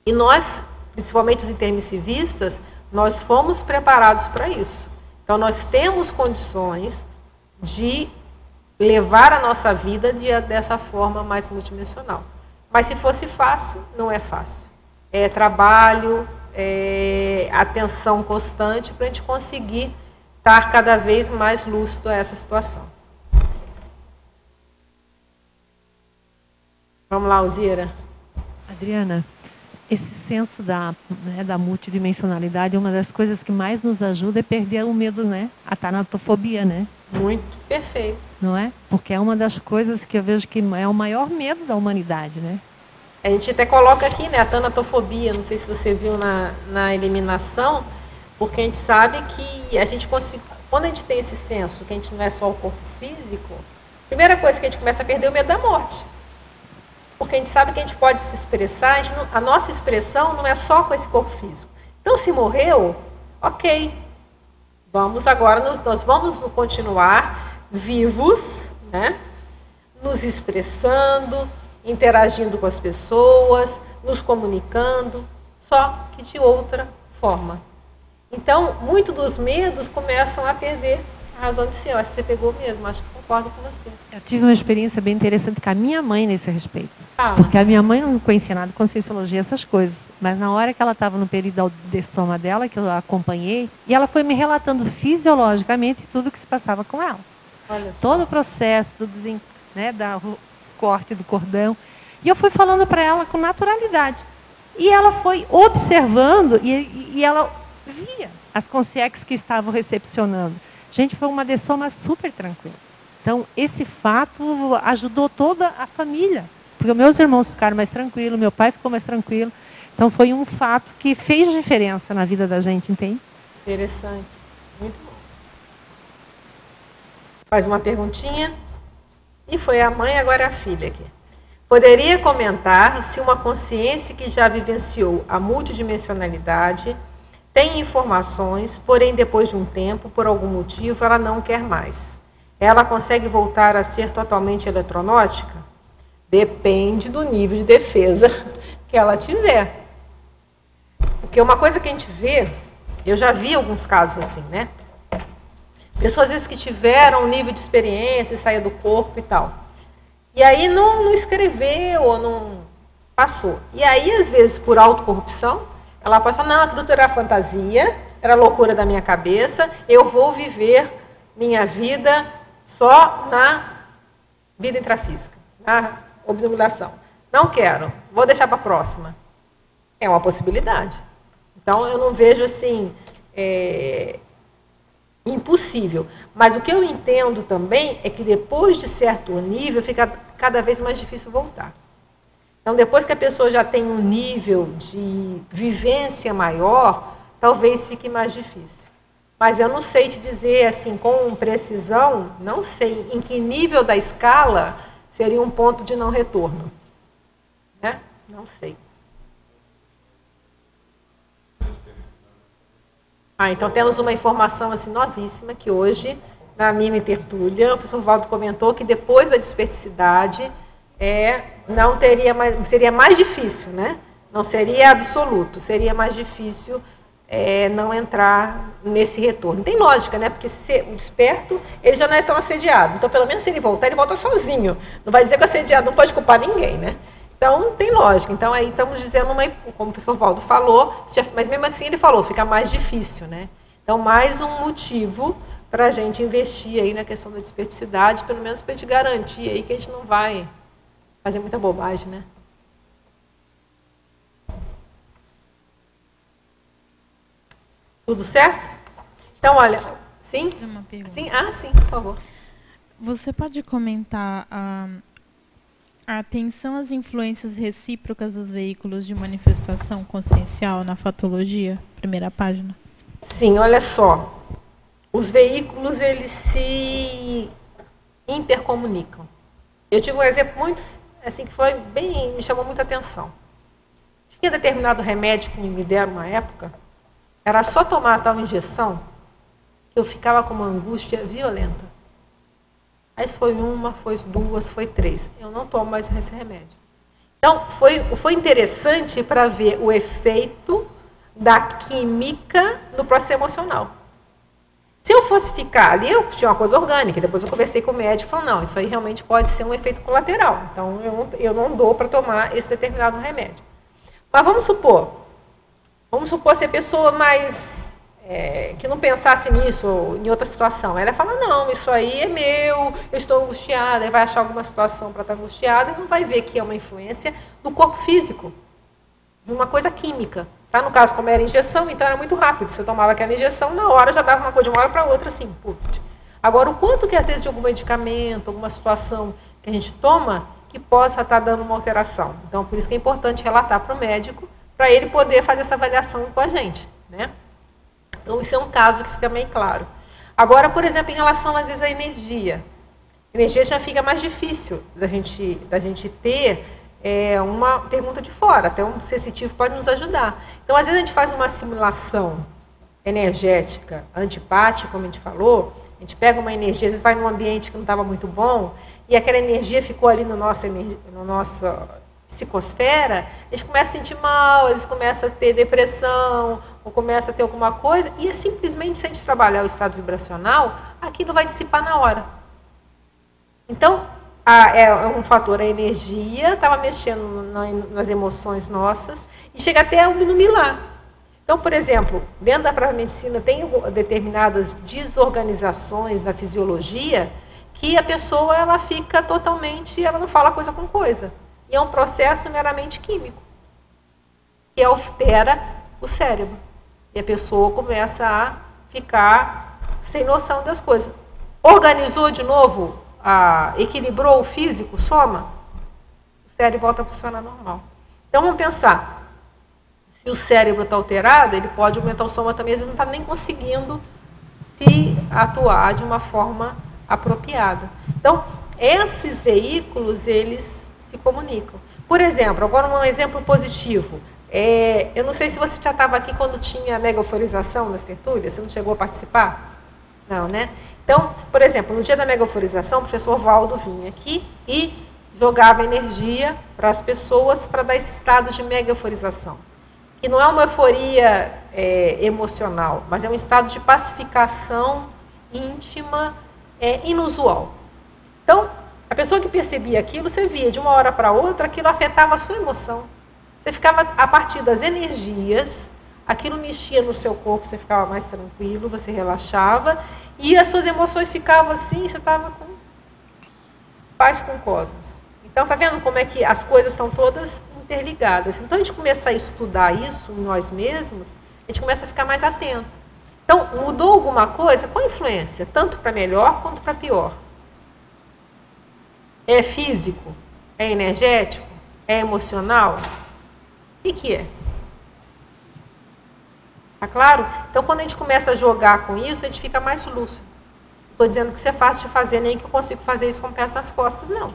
[SPEAKER 2] E nós, principalmente os intermissivistas, nós fomos preparados para isso. Então nós temos condições de levar a nossa vida dessa forma mais multidimensional. Mas se fosse fácil, não é fácil. É trabalho, atenção constante para a gente conseguir estar cada vez mais lúcido a essa situação. Vamos lá, Alzira.
[SPEAKER 12] Adriana, esse senso da multidimensionalidade, uma das coisas que mais nos ajuda é perder o medo, né? A tanatofobia, né?
[SPEAKER 2] Muito perfeito.
[SPEAKER 12] Não é? Porque é uma das coisas que eu vejo que é o maior medo da humanidade, né?
[SPEAKER 2] A gente até coloca aqui, né, a tanatofobia, não sei se você viu na eliminação, porque a gente sabe que a gente quando a gente tem esse senso, que a gente não é só o corpo físico, a primeira coisa que a gente começa a perder é o medo da morte. Porque a gente sabe que a gente pode se expressar, a nossa expressão não é só com esse corpo físico. Então, se morreu, ok, nós vamos continuar vivos, né? Nos expressando, interagindo com as pessoas, nos comunicando, só que de outra forma. Então, muitos dos medos começam a perder a razão de ser. Eu acho que você pegou mesmo, acho que concordo com você.
[SPEAKER 12] Eu tive uma experiência bem interessante com a minha mãe nesse respeito. Porque a minha mãe não conhecia nada de conscienciologia, essas coisas. Mas na hora que ela estava no período de soma dela, que eu acompanhei, e ela foi me relatando fisiologicamente tudo o que se passava com ela.
[SPEAKER 2] Olha.
[SPEAKER 12] Todo o processo da corte do cordão. E eu fui falando para ela com naturalidade. E ela foi observando e ela via as consciências que estavam recepcionando. Gente, foi uma dessoma super tranquila. Então, esse fato ajudou toda a família. Porque meus irmãos ficaram mais tranquilos, meu pai ficou mais tranquilo. Então, foi um fato que fez diferença na vida da gente, entende?
[SPEAKER 2] Interessante. Muito bom. Faz uma perguntinha. E foi a mãe, agora é a filha aqui. Poderia comentar se uma consciência que já vivenciou a multidimensionalidade tem informações, porém depois de um tempo, por algum motivo, ela não quer mais. Ela consegue voltar a ser totalmente eletronótica? Depende do nível de defesa que ela tiver. Porque uma coisa que a gente vê, eu já vi alguns casos assim, né? Pessoas, às vezes, que tiveram um nível de experiência, saia do corpo e tal. E aí não escreveu ou não passou. E aí, às vezes, por autocorrupção, ela pode falar, não, aquilo era fantasia, era loucura da minha cabeça, eu vou viver minha vida só na vida intrafísica, na obnubilação. Não quero, vou deixar para a próxima. É uma possibilidade. Então, eu não vejo assim, impossível. Mas o que eu entendo também é que depois de certo nível, fica cada vez mais difícil voltar. Então, depois que a pessoa já tem um nível de vivência maior, talvez fique mais difícil. Mas eu não sei te dizer assim com precisão, não sei em que nível da escala seria um ponto de não retorno. Né? Não sei. Então temos uma informação assim novíssima que hoje, na mini tertúlia, o professor Valdo comentou que depois da desperticidade não teria mais, seria mais difícil, né? Não seria absoluto, seria mais difícil não entrar nesse retorno. Tem lógica, né? Porque o desperto, ele já não é tão assediado. Então, pelo menos se ele voltar, ele volta sozinho. Não vai dizer que o assediado não pode culpar ninguém, né? Então, tem lógica. Então, aí estamos dizendo, como o professor Valdo falou, mas mesmo assim ele falou, fica mais difícil, né? Então, mais um motivo para a gente investir aí na questão da desperticidade, pelo menos para a gente garantir aí que a gente não vai fazer muita bobagem, né? Tudo certo? Então, olha, sim? Sim? Ah, sim, por favor.
[SPEAKER 8] Você pode comentar a atenção às influências recíprocas dos veículos de manifestação consciencial na fatologia? Primeira página.
[SPEAKER 2] Sim, olha só. Os veículos, eles se intercomunicam. Eu tive um exemplo muito, assim, que foi me chamou muita atenção. Tinha determinado remédio que me deram uma época, era só tomar a tal injeção, que eu ficava com uma angústia violenta. Aí foi uma, foi duas, foi três. Eu não tomo mais esse remédio. Então, foi interessante para ver o efeito da química no processo emocional. Se eu fosse ficar ali, eu tinha uma coisa orgânica, depois eu conversei com o médico e falou, não, isso aí realmente pode ser um efeito colateral. Então, eu não dou para tomar esse determinado remédio. Mas vamos supor se a pessoa mais que não pensasse nisso ou em outra situação, ela fala, não, isso aí é meu, eu estou angustiada, aí vai achar alguma situação para estar angustiada e não vai ver que é uma influência do corpo físico, de uma coisa química. Tá? No caso, como era injeção, então era muito rápido. Você tomava aquela injeção, na hora já dava uma coisa de uma hora para outra, assim. Putz. Agora, o quanto que às vezes de algum medicamento, alguma situação que a gente toma, que possa estar dando uma alteração. Então, por isso que é importante relatar para o médico, para ele poder fazer essa avaliação com a gente, né? Então, isso é um caso que fica meio claro. Agora, por exemplo, em relação, às vezes, à energia. A energia já fica mais difícil da gente ter uma pergunta de fora. Até um sensitivo pode nos ajudar. Então, às vezes, a gente faz uma assimilação energética antipática, como a gente falou. A gente pega uma energia, às vezes vai num ambiente que não estava muito bom, e aquela energia ficou ali na nossa psicosfera, a gente começa a sentir mal, às vezes começa a ter depressão, ou começa a ter alguma coisa, e simplesmente, se a gente trabalhar o estado vibracional, aquilo vai dissipar na hora. Então, é um fator, a energia estava mexendo nas emoções nossas, e chega até a obnubilar. Então, por exemplo, dentro da própria medicina, tem determinadas desorganizações na fisiologia, que a pessoa ela fica totalmente, ela não fala coisa com coisa. E é um processo meramente químico, que altera o cérebro. E a pessoa começa a ficar sem noção das coisas. Organizou de novo, equilibrou o físico, soma, o cérebro volta a funcionar normal. Então vamos pensar, se o cérebro está alterado, ele pode aumentar o soma também, às vezes não está nem conseguindo se atuar de uma forma apropriada. Então, esses veículos, eles se comunicam. Por exemplo, agora um exemplo positivo. Eu não sei se você já estava aqui quando tinha mega euforização nas tertúlias, você não chegou a participar? Não, né? Então, por exemplo, no dia da mega euforização, o professor Valdo vinha aqui e jogava energia para as pessoas para dar esse estado de mega euforização. Que não é uma euforia emocional, mas é um estado de pacificação íntima inusual. Então, a pessoa que percebia aquilo, você via de uma hora para outra, aquilo afetava a sua emoção. Você ficava, a partir das energias, aquilo mexia no seu corpo, você ficava mais tranquilo, você relaxava, e as suas emoções ficavam assim, você estava com paz com o cosmos. Então, está vendo como é que as coisas estão todas interligadas? Então, a gente começa a estudar isso em nós mesmos, a gente começa a ficar mais atento. Então, mudou alguma coisa? Qual a influência? Tanto para melhor quanto para pior. É físico? É energético? É emocional? O que é? Tá claro? Então, quando a gente começa a jogar com isso, a gente fica mais lúcido. Não estou dizendo que isso é fácil de fazer, nem que eu consigo fazer isso com o pés nas costas, não.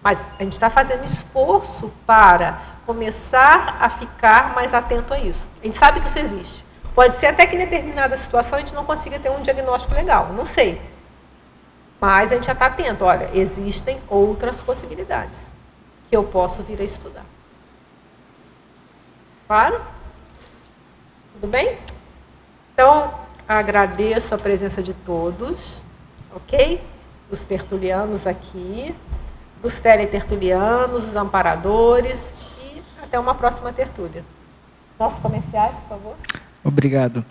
[SPEAKER 2] Mas a gente está fazendo esforço para começar a ficar mais atento a isso. A gente sabe que isso existe. Pode ser até que em determinada situação a gente não consiga ter um diagnóstico legal, não sei. Mas a gente já está atento. Olha, existem outras possibilidades que eu posso vir a estudar. Claro? Tudo bem? Então, agradeço a presença de todos, ok? Dos tertulianos aqui, dos teletertulianos, dos amparadores, e até uma próxima tertúlia. Nossos comerciais, por favor.
[SPEAKER 13] Obrigado.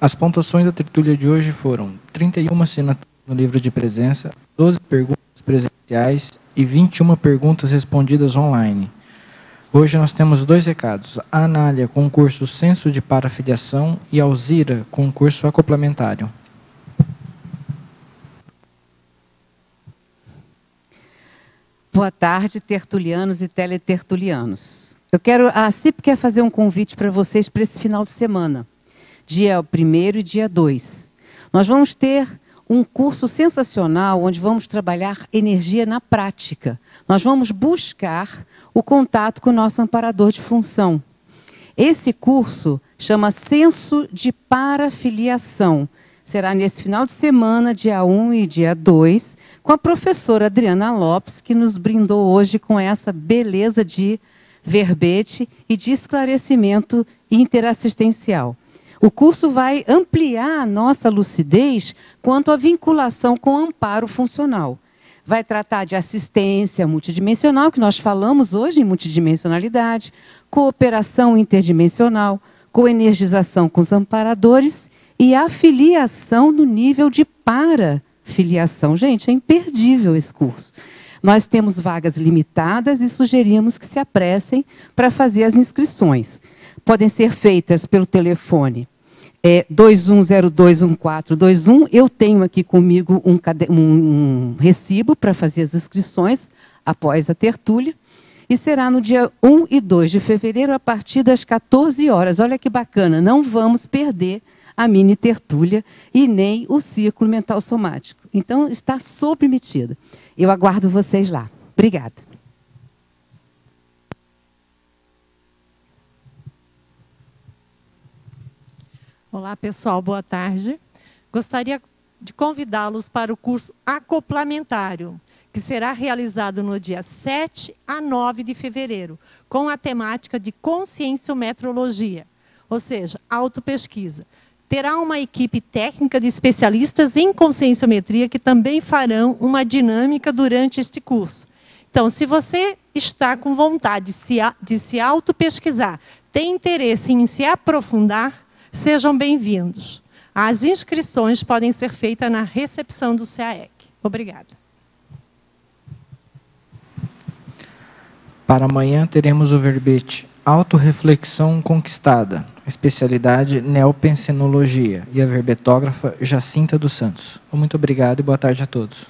[SPEAKER 13] As pontuações da tertúlia de hoje foram 31 assinaturas no livro de presença, 12 perguntas presenciais e 21 perguntas respondidas online. Hoje nós temos 2 recados. A Anália, concurso Censo de Parafiliação, e a Alzira, concurso acoplamentário.
[SPEAKER 3] Boa tarde, tertulianos e teletertulianos. A CIP quer fazer um convite para vocês para esse final de semana, dia 1º e dia 2. Nós vamos ter um curso sensacional onde vamos trabalhar energia na prática. Nós vamos buscar o contato com o nosso amparador de função. Esse curso chama Censo de Parafiliação. Será nesse final de semana, dia 1 e dia 2, com a professora Adriana Lopes, que nos brindou hoje com essa beleza de verbete e de esclarecimento interassistencial. O curso vai ampliar a nossa lucidez quanto à vinculação com o amparo funcional. Vai tratar de assistência multidimensional, que nós falamos hoje em multidimensionalidade, cooperação interdimensional, coenergização com os amparadores e afiliação no nível de parafiliação. Gente, é imperdível esse curso. Nós temos vagas limitadas e sugerimos que se apressem para fazer as inscrições. Podem ser feitas pelo telefone 21021421. Eu tenho aqui comigo um recibo para fazer as inscrições após a tertúlia. E será no dia 1 e 2 de fevereiro, a partir das 14 horas. Olha que bacana, não vamos perder a mini tertúlia e nem o círculo mental somático. Então, está submetida. Eu aguardo vocês lá. Obrigada.
[SPEAKER 12] Olá, pessoal, boa tarde. Gostaria de convidá-los para o curso acoplamentário, que será realizado no dia 7 a 9 de fevereiro, com a temática de conscienciometrologia, ou seja, autopesquisa. Terá uma equipe técnica de especialistas em conscienciometria que também farão uma dinâmica durante este curso. Então, se você está com vontade de se autopesquisar, tem interesse em se aprofundar, sejam bem-vindos. As inscrições podem ser feitas na recepção do CAEC. Obrigada.
[SPEAKER 13] Para amanhã teremos o verbete Autoreflexão Conquistada, especialidade Neopensenologia, e a verbetógrafa Jacinta dos Santos. Muito obrigado e boa tarde a todos.